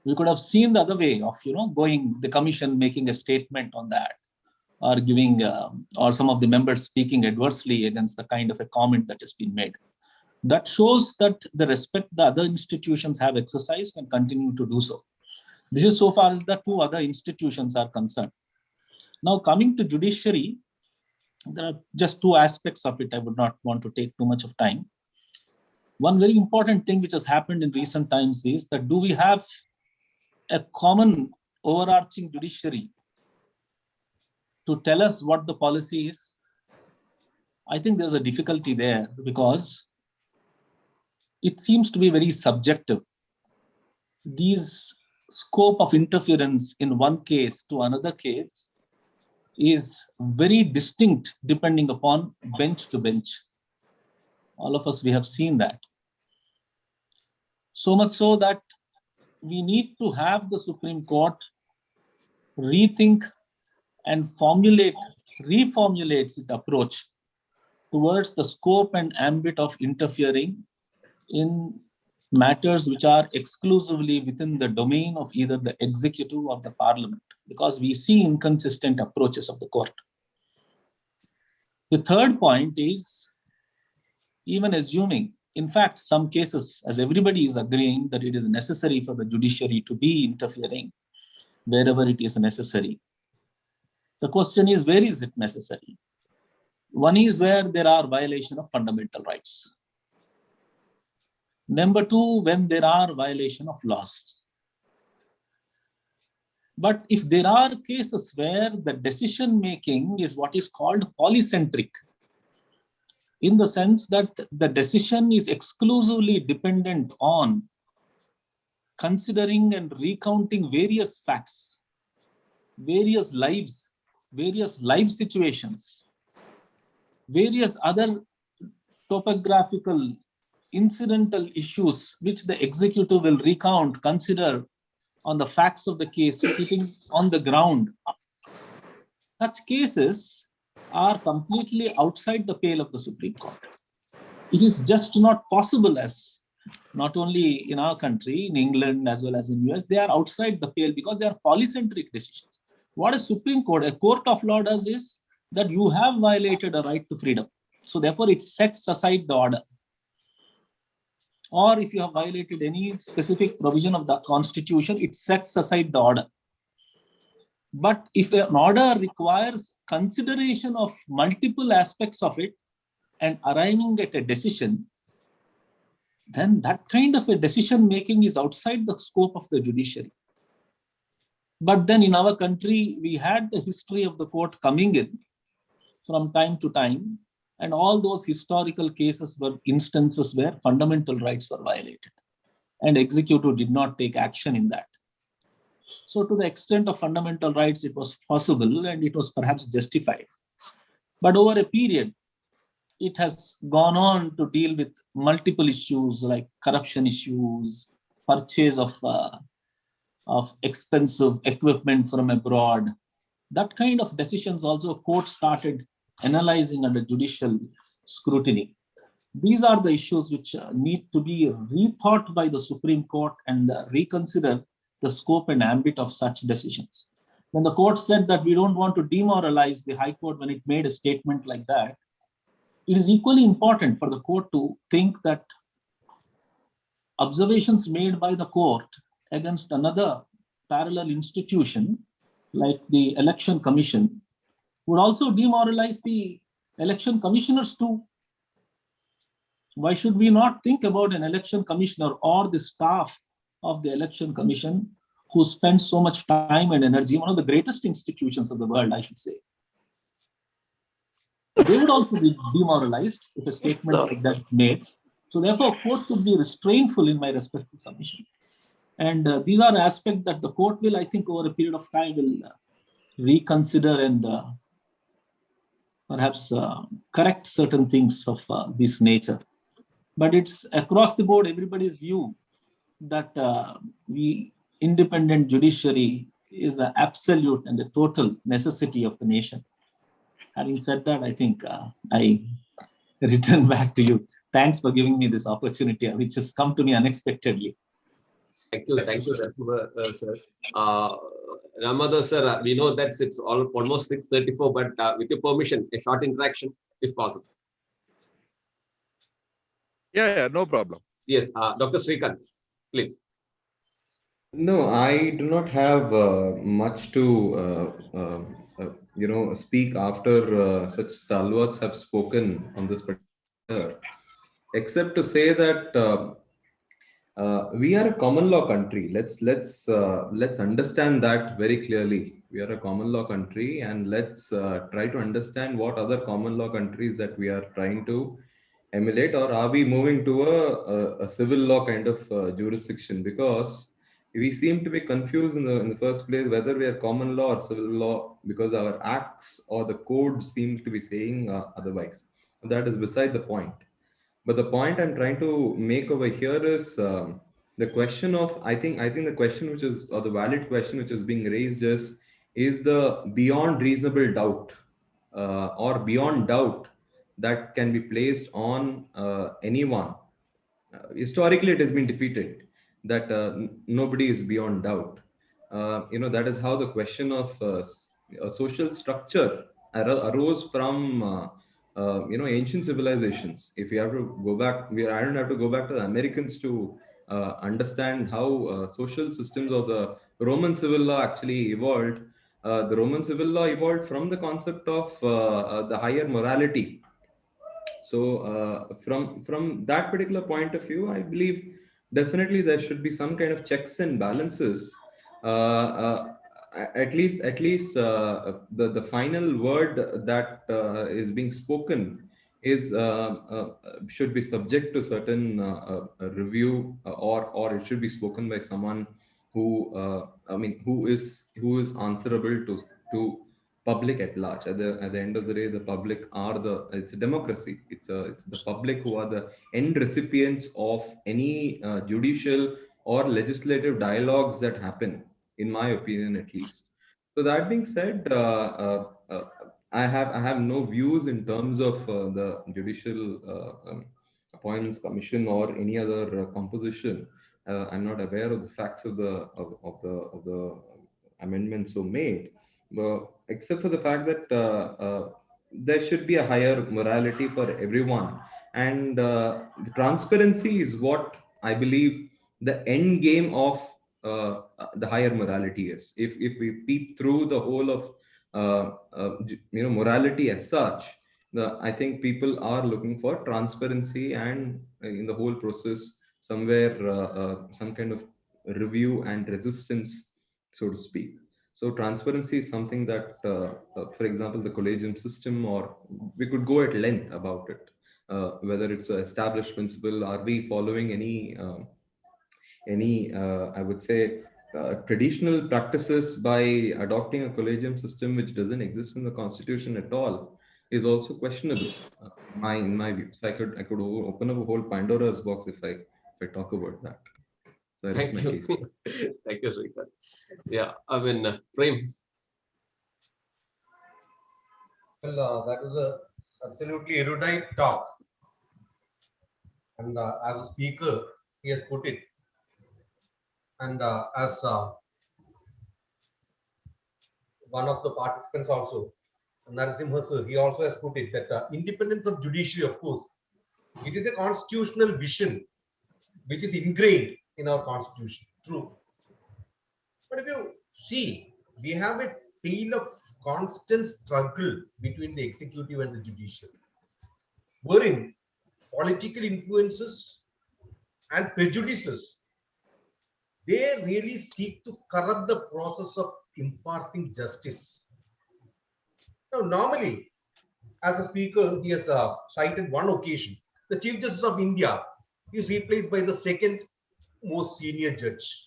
We could have seen the other way of, going, the commission making a statement on that, or giving, or some of the members speaking adversely against the kind of a comment that has been made. That shows that the respect the other institutions have exercised and continue to do so. This is so far as the two other institutions are concerned. Now, coming to judiciary, there are just two aspects of it. I would not want to take too much of time. One very important thing which has happened in recent times is that do we have a common overarching judiciary to tell us what the policy is? I think there's a difficulty there because it seems to be very subjective. These scope of interference in one case to another case is very distinct depending upon bench to bench. All of us, we have seen that. So much so that we need to have the Supreme Court rethink and reformulate its approach towards the scope and ambit of interfering in matters which are exclusively within the domain of either the executive or the parliament, because we see inconsistent approaches of the court. The third point is, even assuming, in fact, some cases, as everybody is agreeing that it is necessary for the judiciary to be interfering wherever it is necessary. The question is, where is it necessary? One is where there are violations of fundamental rights. Number two, when there are violations of laws. But if there are cases where the decision making is what is called polycentric, in the sense that the decision is exclusively dependent on considering and recounting various facts, various lives, various life situations, various other topographical incidental issues which the executive will recount, consider on the facts of the case, sitting on the ground. Such cases are completely outside the pale of the Supreme Court. It is just not possible, as not only in our country, in England as well as in US, they are outside the pale because they are polycentric decisions. What a Supreme Court, a court of law does is that you have violated a right to freedom. So therefore it sets aside the order. Or if you have violated any specific provision of the Constitution, it sets aside the order. But if an order requires consideration of multiple aspects of it and arriving at a decision, then that kind of a decision making is outside the scope of the judiciary. But then in our country, we had the history of the court coming in from time to time, and all those historical cases were instances where fundamental rights were violated, and executive did not take action in that. So to the extent of fundamental rights, it was possible and it was perhaps justified. But over a period, it has gone on to deal with multiple issues like corruption issues, purchase of expensive equipment from abroad. That kind of decisions also court started analyzing under judicial scrutiny. These are the issues which need to be rethought by the Supreme Court and reconsider the scope and ambit of such decisions. When the court said that we don't want to demoralize the High Court when it made a statement like that, it is equally important for the court to think that observations made by the court against another parallel institution like the Election Commission would also demoralize the election commissioners too. Why should we not think about an election commissioner or the staff of the Election Commission who spend so much time and energy, one of the greatest institutions of the world, I should say. They would also be demoralized if a statement like that is made. So therefore, court should be restrainful in my respective submission. And these are aspects that the court will, I think, over a period of time will reconsider and perhaps correct certain things of this nature. But it's across the board, everybody's view that the independent judiciary is the absolute and the total necessity of the nation. Having said that, I think I return back to you. Thanks for giving me this opportunity, which has come to me unexpectedly. Thank you, sir. Ramadhan sir, we know that it's almost 6:34, but with your permission, a short interaction, if possible. Yeah, no problem. Yes, Dr. Srikant, please. No, I do not have much to speak after such stalwarts have spoken on this particular, except to say that we are a common law country. Let's understand that very clearly. We are a common law country, and let's try to understand what other common law countries that we are trying to emulate, or are we moving to a civil law kind of jurisdiction? Because we seem to be confused in the first place whether we are common law or civil law, because our acts or the code seem to be saying otherwise. That is beside the point. But the point I'm trying to make over here is the question of, I think the question which is, or the valid question which is being raised is the beyond reasonable doubt or beyond doubt that can be placed on anyone. Historically, it has been defeated that nobody is beyond doubt. That is how the question of a social structure arose from ancient civilizations. If you have to go back, I don't have to go back to the Americans to understand how social systems of the Roman civil law actually evolved. The Roman civil law evolved from the concept of the higher morality. So from that particular point of view, I believe definitely there should be some kind of checks and balances. At least the final word that is being spoken is should be subject to certain review, or it should be spoken by someone who who is answerable to public at large. At the end of the day, the public are it's a democracy. It's the public who are the end recipients of any judicial or legislative dialogues that happen, in my opinion, at least. So that being said, I have no views in terms of the judicial appointments commission or any other composition. I'm not aware of the facts of the amendments so made, except for the fact that there should be a higher morality for everyone, and transparency is what I believe the end game of the higher morality is. If we peep through the whole of morality as such, I think people are looking for transparency, and in the whole process somewhere some kind of review and resistance, so to speak. So transparency is something that, for example, the collegium system, or we could go at length about it, whether it's an established principle, are we following any I would say, traditional practices by adopting a collegium system which doesn't exist in the constitution at all, is also questionable, in my view. So I could open up a whole Pandora's box if I talk about that. So Thank you. Thank you, Srikant. Yeah, Prem. Well, that was a absolutely erudite talk, and as a speaker, he has put it, and as one of the participants also, Narasimha sir, he also has put it that independence of judiciary, of course, it is a constitutional vision which is ingrained in our constitution. True. But if you see, we have a tale of constant struggle between the executive and the judicial, wherein political influences and prejudices, they really seek to corrupt the process of imparting justice. Now, normally, as a speaker, he has cited one occasion. The Chief Justice of India is replaced by the second most senior judge.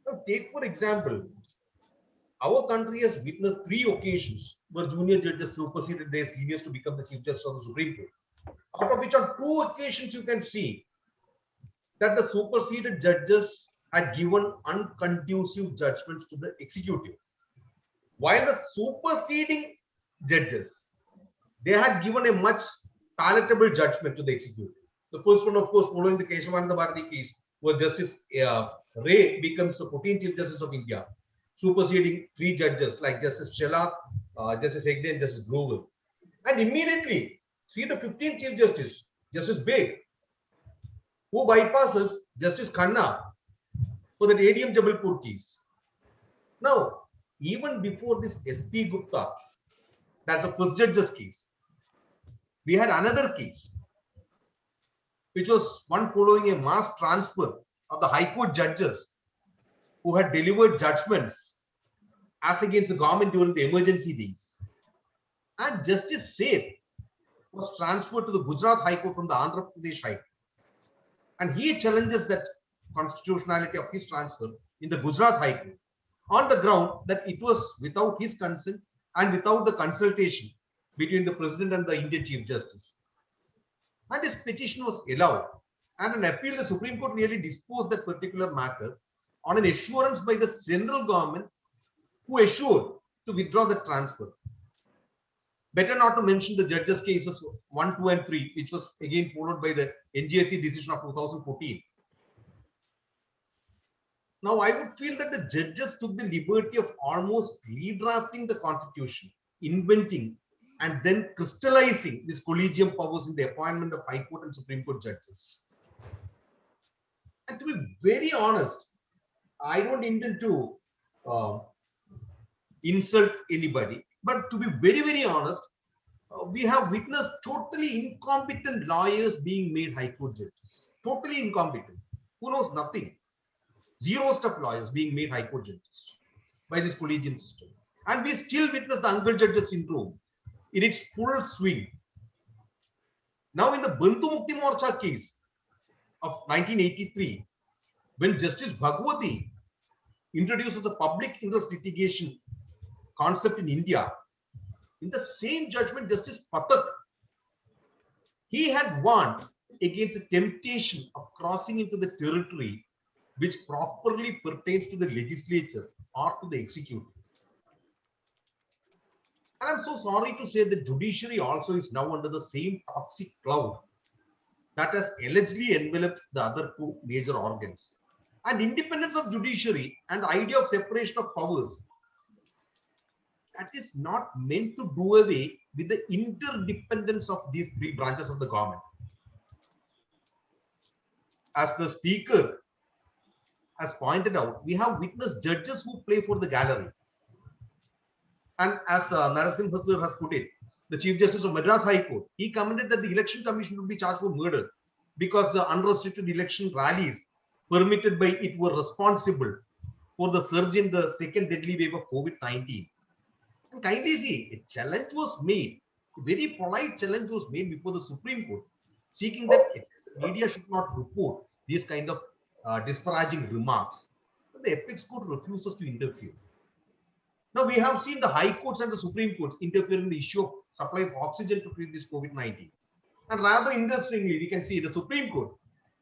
Now, take for example, our country has witnessed 3 occasions where junior judges superseded their seniors to become the Chief Justice of the Supreme Court. Out of which, on 2 occasions, you can see that the superseded judges had given unconducive judgments to the executive, while the superseding judges, they had given a much palatable judgment to the executive. The first one, of course, following the Keshavananda Bharati case, where Justice Ray becomes the 14th Chief Justice of India, superseding 3 judges like Justice Shelat, Justice Hegde, and Justice Grover. And immediately, see the 15th Chief Justice, Justice Beg, who bypasses Justice Khanna for the ADM Jabalpur case. Now, even before this SP Gupta, that's a first judge's case, we had another case, which was one following a mass transfer of the High Court judges who had delivered judgments as against the government during the emergency days. And Justice Seth was transferred to the Gujarat High Court from the Andhra Pradesh High Court. And he challenges that constitutionality of his transfer in the Gujarat High Court on the ground that it was without his consent and without the consultation between the President and the Indian Chief Justice. And his petition was allowed. And an appeal, the Supreme Court nearly disposed that particular matter on an assurance by the central government who assured to withdraw the transfer. Better not to mention the judges' cases 1, 2, and 3, which was again followed by the NGSC decision of 2014. Now, I would feel that the judges took the liberty of almost redrafting the constitution, inventing and then crystallizing these collegium powers in the appointment of High Court and Supreme Court judges. And to be very honest, I don't intend to insult anybody, but to be very, very honest, we have witnessed totally incompetent lawyers being made High Court judges. Totally incompetent. Who knows nothing. Zero stuff lawyers being made High Court judges by this collegium system. And we still witness the uncle judges syndrome in its full swing. Now, in the Bantu Mukti Morcha case of 1983, when Justice Bhagwati introduces the public interest litigation concept in India, in the same judgment, Justice Pathak, he had warned against the temptation of crossing into the territory which properly pertains to the legislature or to the executive. And I'm so sorry to say the judiciary also is now under the same toxic cloud that has allegedly enveloped the other two major organs. And independence of judiciary and the idea of separation of powers, that is not meant to do away with the interdependence of these three branches of the government. As the speaker has pointed out, we have witnessed judges who play for the gallery. And as Narasimha Sir has put it, the Chief Justice of Madras High Court, he commented that the Election Commission would be charged for murder because the unrestricted election rallies permitted by it were responsible for the surge in the second deadly wave of COVID-19. And kindly see, a challenge was made, a very polite challenge was made before the Supreme Court, seeking that media should not report these kind of disparaging remarks. But the Apex Court refuses to interfere. Now, we have seen the High Courts and the Supreme Courts interfere in the issue of supply of oxygen to treat this COVID-19. And rather interestingly, we can see the Supreme Court,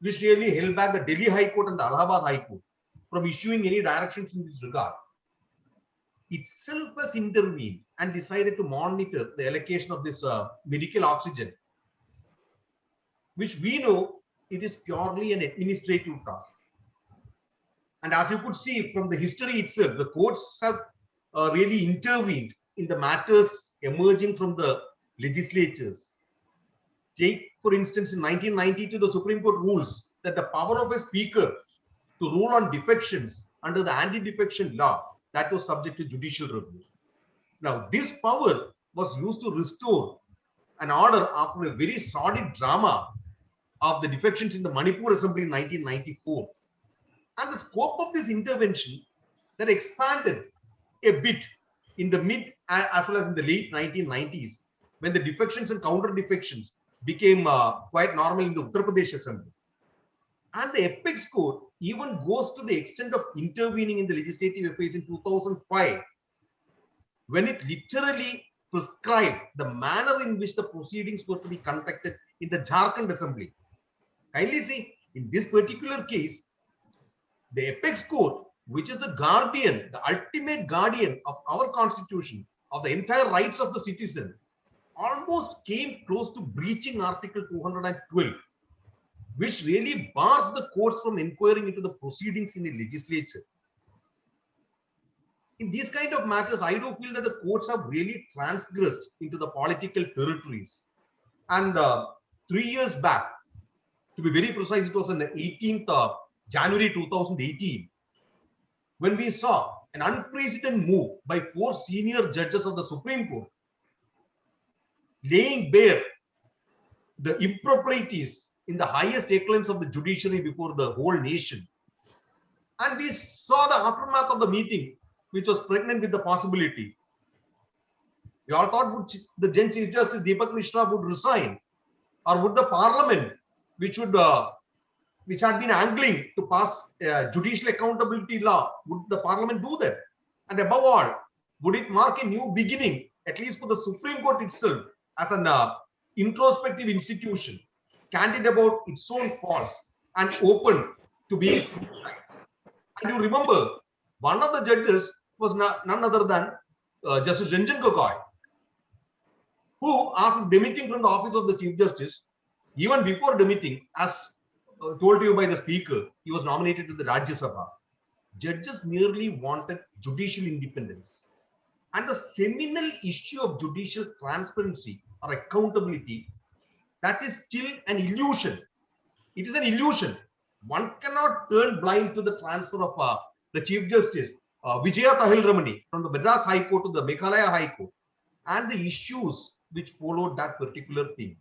which really held back the Delhi High Court and the Allahabad High Court from issuing any directions in this regard, itself has intervened and decided to monitor the allocation of this medical oxygen, which we know it is purely an administrative task. And as you could see from the history itself, the courts have really intervened in the matters emerging from the legislatures. Take, for instance, in 1992, the Supreme Court rules that the power of a speaker to rule on defections under the anti-defection law, that was subject to judicial review. Now, this power was used to restore an order after a very sordid drama of the defections in the Manipur Assembly in 1994. And the scope of this intervention that expanded a bit in the mid as well as in the late 1990s, when the defections and counter defections became quite normal in the Uttar Pradesh Assembly. And the Apex Court even goes to the extent of intervening in the legislative affairs in 2005, when it literally prescribed the manner in which the proceedings were to be conducted in the Jharkhand Assembly. Kindly see, in this particular case, the Apex Court, which is the guardian, the ultimate guardian of our constitution, of the entire rights of the citizen, almost came close to breaching Article 212, which really bars the courts from inquiring into the proceedings in the legislature. In these kind of matters, I do feel that the courts have really transgressed into the political territories. And 3 years back, to be very precise, it was on the 18th of January 2018, when we saw an unprecedented move by 4 senior judges of the Supreme Court, laying bare the improprieties in the highest echelons of the judiciary before the whole nation. And we saw the aftermath of the meeting, which was pregnant with the possibility. We all thought would the Chief Justice Deepak Mishra would resign, or would the Parliament, which had been angling to pass judicial accountability law, would the Parliament do that? And above all, would it mark a new beginning, at least for the Supreme Court itself, as an introspective institution, candid about its own faults and open to being scrutinized? And you remember, one of the judges was none other than Justice Ranjan Gogoi, who, after demitting from the office of the Chief Justice, even before demitting, as told to you by the Speaker, he was nominated to the Rajya Sabha. Judges merely wanted judicial independence. And the seminal issue of judicial transparency or accountability, that is still an illusion. It is an illusion. One cannot turn blind to the transfer of the Chief Justice, Vijaya Tahil Ramani, from the Madras High Court to the Meghalaya High Court, and the issues which followed that particular thing.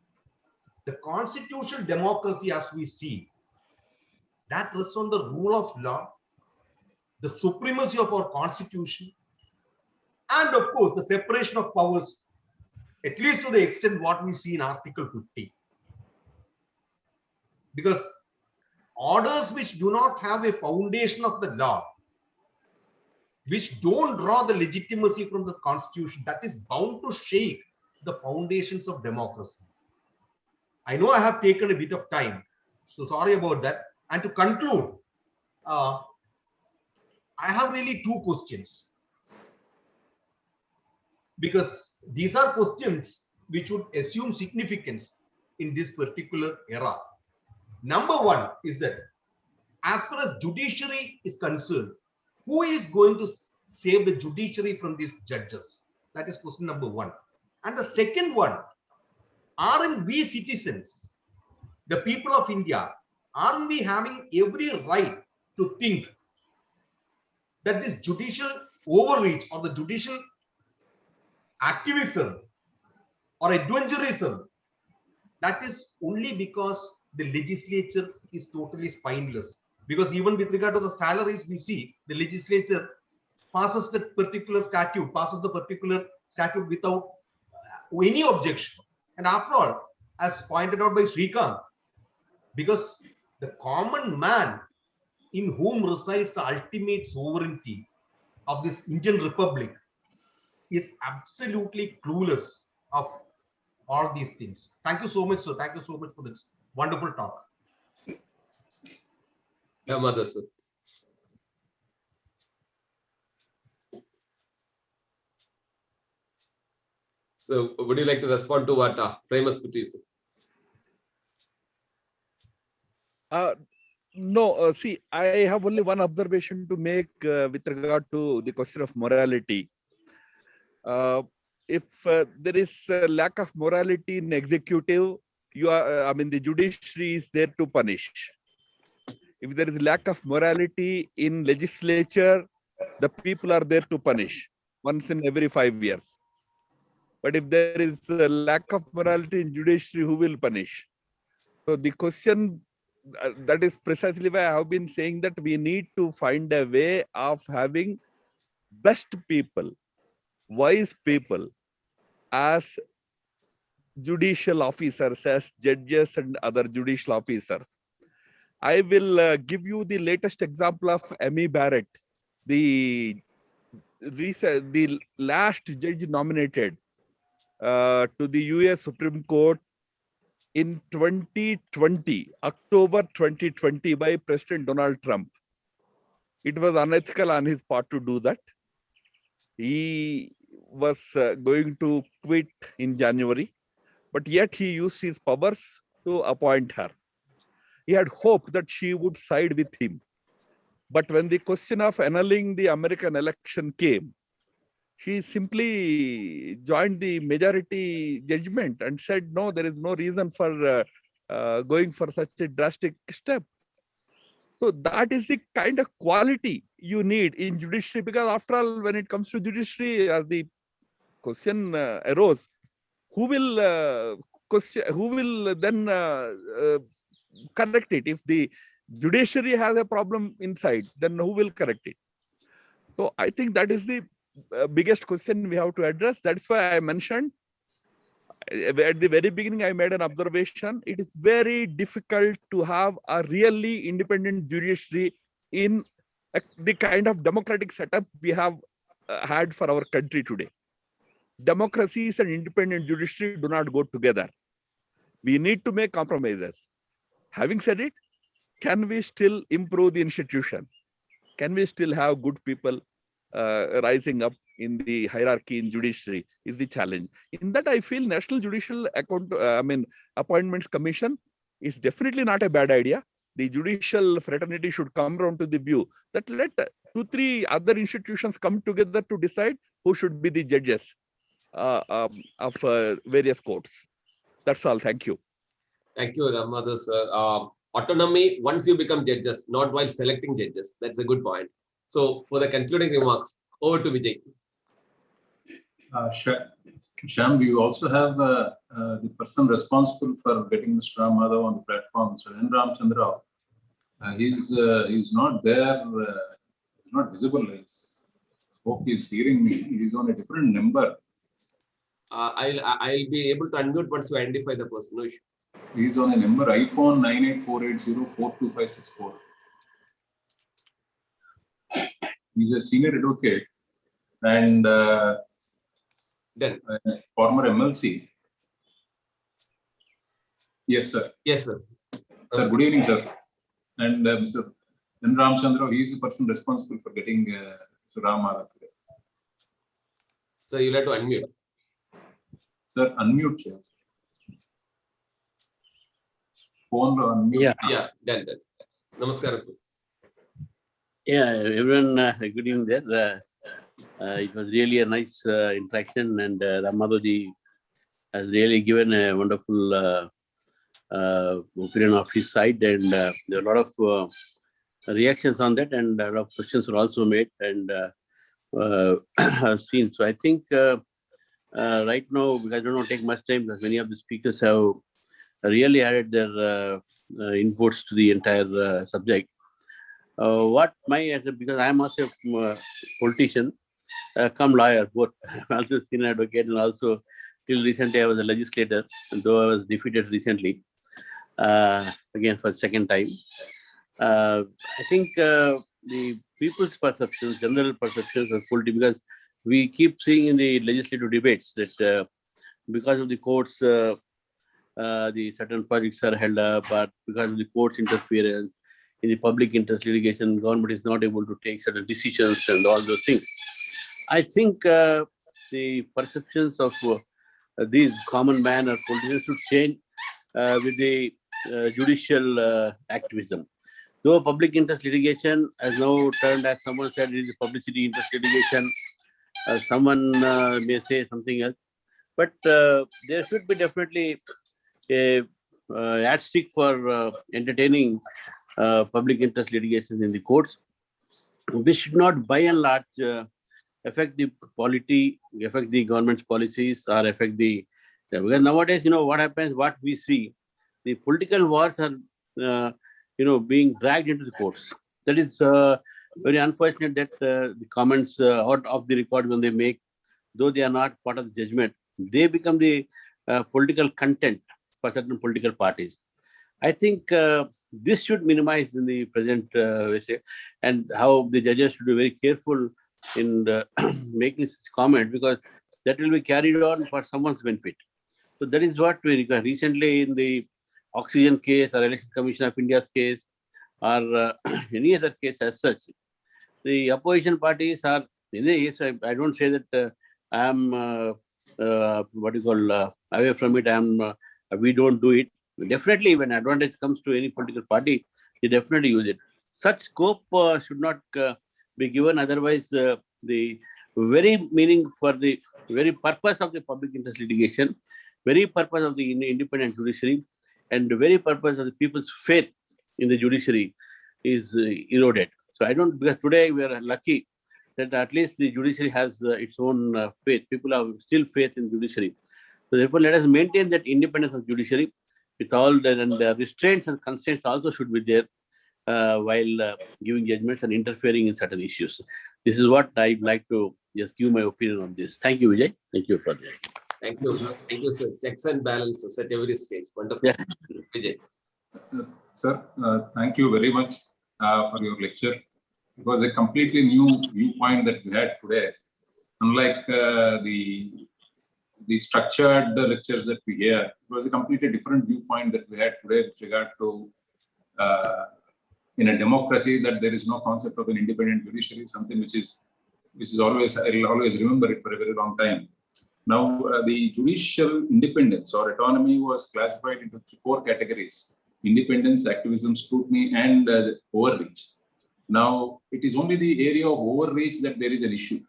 The constitutional democracy, as we see, that rests on the rule of law, the supremacy of our constitution, and of course, the separation of powers, at least to the extent what we see in Article 50. Because orders which do not have a foundation of the law, which don't draw the legitimacy from the constitution, that is bound to shake the foundations of democracy. I know I have taken a bit of time, so sorry about that. And to conclude, I have really 2 questions, because these are questions which would assume significance in this particular era. Number 1 is that, as far as judiciary is concerned, who is going to save the judiciary from these judges? That is question number 1. And the second one, aren't we citizens, the people of India, aren't we having every right to think that this judicial overreach or the judicial activism or adventurism, that is only because the legislature is totally spineless? Because even with regard to the salaries, we see the legislature passes the particular statute, without any objection. And after all, as pointed out by Srikanth, because the common man in whom resides the ultimate sovereignty of this Indian Republic is absolutely clueless of all these things. Thank you so much, sir. Thank you so much for this wonderful talk. Yeah, Mother, sir. So, would you like to respond to what Premas put you, sir? No, see, I have only one observation to make with regard to the question of morality. If there is a lack of morality in executive, the judiciary is there to punish. If there is lack of morality in legislature, the people are there to punish once in every 5 years. But if there is a lack of morality in judiciary, who will punish? So the question, that is precisely why I have been saying that we need to find a way of having best people, wise people as judicial officers, as judges and other judicial officers. I will give you the latest example of Amy Barrett, the last judge nominated to the US Supreme Court in 2020, October 2020, by President Donald Trump. It was unethical on his part to do that. He was going to quit in January, but yet he used his powers to appoint her. He had hoped that she would side with him. But when the question of annulling the American election came, She simply joined the majority judgment and said, no, there is no reason for going for such a drastic step. So that is the kind of quality you need in judiciary, because after all, when it comes to judiciary, the question arose, who will then correct it? If the judiciary has a problem inside, then who will correct it? So I think that is the biggest question we have to address. That's why I mentioned at the very beginning, I made an observation. It is very difficult to have a really independent judiciary in the kind of democratic setup we have had for our country today. Democracies and independent judiciary do not go together. We need to make compromises. Having said it, can we still improve the institution? Can we still have good people rising up in the hierarchy in judiciary is the challenge. In that, I feel National Judicial Appointments Commission is definitely not a bad idea. The judicial fraternity should come around to the view that let 2-3 other institutions come together to decide who should be the judges of various courts. That's all. Thank you. Thank you, Ram Madhav sir. Autonomy once you become judges, not while selecting judges. That's a good point. So for the concluding remarks, over to Vijay. Shyam, we also have the person responsible for getting Mr. Ram Madhav on the platform, Mr. N. Ramchandra. He's not there, he's not visible. Hope he's hearing me. He's on a different number. I'll be able to unmute once you identify the person. No issue. He's on a number iPhone 98480-42564. He's a senior advocate and former MLC. Yes, sir. Yes, sir. Sir, good evening, sir. And Mr. N. Ramchandra, he is the person responsible for getting Mr. Ram Madhav today. Sir, you'll have to unmute. Sir, unmute, sir. Phone unmute. Yeah, done. Namaskaram, sir. Yeah, everyone, good evening there. It was really a nice interaction, and Ram Madhav has really given a wonderful opinion of his side, and there are a lot of reactions on that, and a lot of questions were also made and seen. So I think right now, because I don't want to take much time, because many of the speakers have really added their inputs to the entire subject. Because I am also a politician, come lawyer, both. I'm also a senior advocate, and also till recently I was a legislator, though I was defeated recently, again for the second time. I think the people's perceptions, general perceptions of politics, because we keep seeing in the legislative debates that because of the courts, the certain projects are held up, but because of the court's interference in the public interest litigation, government is not able to take certain decisions and all those things. I think the perceptions of these common man or politicians should change with the judicial activism. Though public interest litigation has now turned, as someone said, it is publicity interest litigation. Someone may say something else, but there should be definitely a yardstick for entertaining public interest litigations in the courts. This should not, by and large, affect the polity, affect the government's policies, or affect the. Because nowadays, what happens, what we see, the political wars are, being dragged into the courts. That is very unfortunate that the comments out of the record when they make, though they are not part of the judgment, they become the political content for certain political parties. I think this should minimize in the present and how the judges should be very careful in making such comment, because that will be carried on for someone's benefit. So that is what we recently in the Oxygen case or Election Commission of India's case or any other case as such, the opposition parties are, in the case, I don't say that I am away from it. We don't do it. Definitely, when advantage comes to any political party, they definitely use it. Such scope should not be given. Otherwise, the very meaning for the very purpose of the public interest litigation, very purpose of the independent judiciary, and the very purpose of the people's faith in the judiciary is eroded. So I don't, because today we are lucky that at least the judiciary has its own faith. People have still faith in judiciary. So therefore, let us maintain that independence of judiciary with all the restraints and constraints also should be there while giving judgments and interfering in certain issues. This is what I'd like to just give my opinion on this. Thank you, Vijay. Thank you for that. Thank you. Thank you, sir. Checks and balances at every stage. Wonderful. Yeah. Vijay. Sir, thank you very much for your lecture. It was a completely new viewpoint that we had today. Unlike the structured lectures that we hear, it was a completely different viewpoint that we had today with regard to in a democracy that there is no concept of an independent judiciary, something which is always, I will always remember it for a very long time. Now, the judicial independence or autonomy was classified into 4 categories: independence, activism, scrutiny, and overreach. Now, it is only the area of overreach that there is an issue.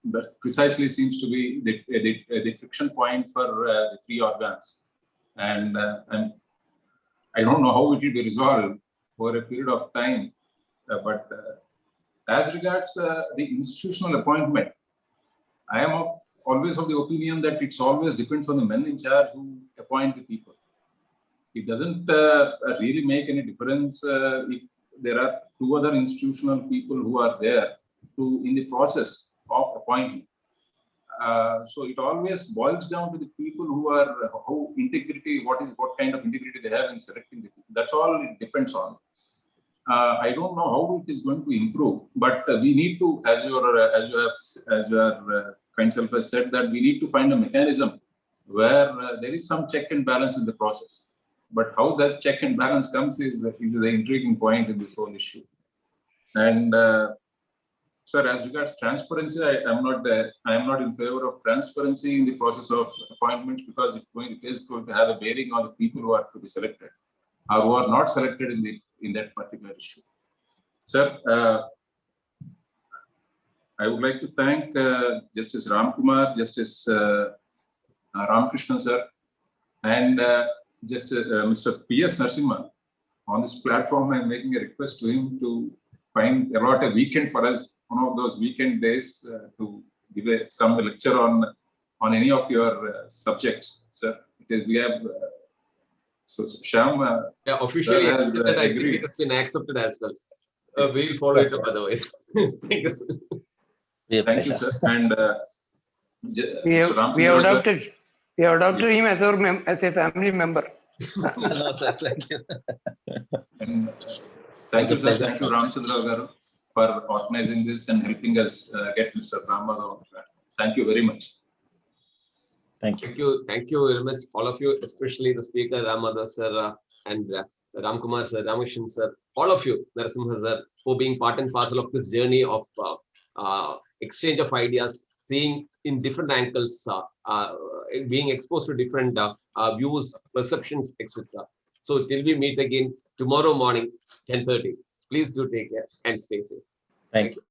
That precisely seems to be the friction point for the 3 organs. And I don't know how it will be resolved for a period of time. But as regards the institutional appointment, I am always of the opinion that it's always depends on the men in charge who appoint the people. It doesn't really make any difference if there are 2 other institutional people who are there in the process of appointment. So it always boils down to the people who are what kind of integrity they have in selecting the people. That's all it depends on. I don't know how it is going to improve, but we need to, as your kind self has said, that we need to find a mechanism where there is some check and balance in the process. But how that check and balance comes is the intriguing point in this whole issue. And sir, as regards transparency, I am not in favor of transparency in the process of appointments, because it is going to have a bearing on the people who are to be selected or who are not selected in that particular issue. Sir, I would like to thank Justice Ramkumar, Justice Ramakrishnan sir, and Mr. P.S. Narasimhan. On this platform, I'm making a request to him to allot a weekend for us, one of those weekend days, to give some lecture on any of your subjects, sir. We have so Shyam. Yeah, officially that I think it has been accepted as well. We will follow it up otherwise. Thank you, sir. Thank you, sir. And we have adopted him as a family member. No, sir, thank you. And thank you, sir. Thank you, Ramchandra Garu, for organizing this and helping us get Mr. Ramadhan. Thank you very much. Thank you. Thank you very much, all of you, especially the speaker, Ramadhan sir, and Ramkumar sir, Ramesh sir, all of you, Narasimha sir, for being part and parcel of this journey of exchange of ideas, seeing in different angles, being exposed to different views, perceptions, etc. So till we meet again tomorrow morning, 10:30, please do take care and stay safe. Thank you.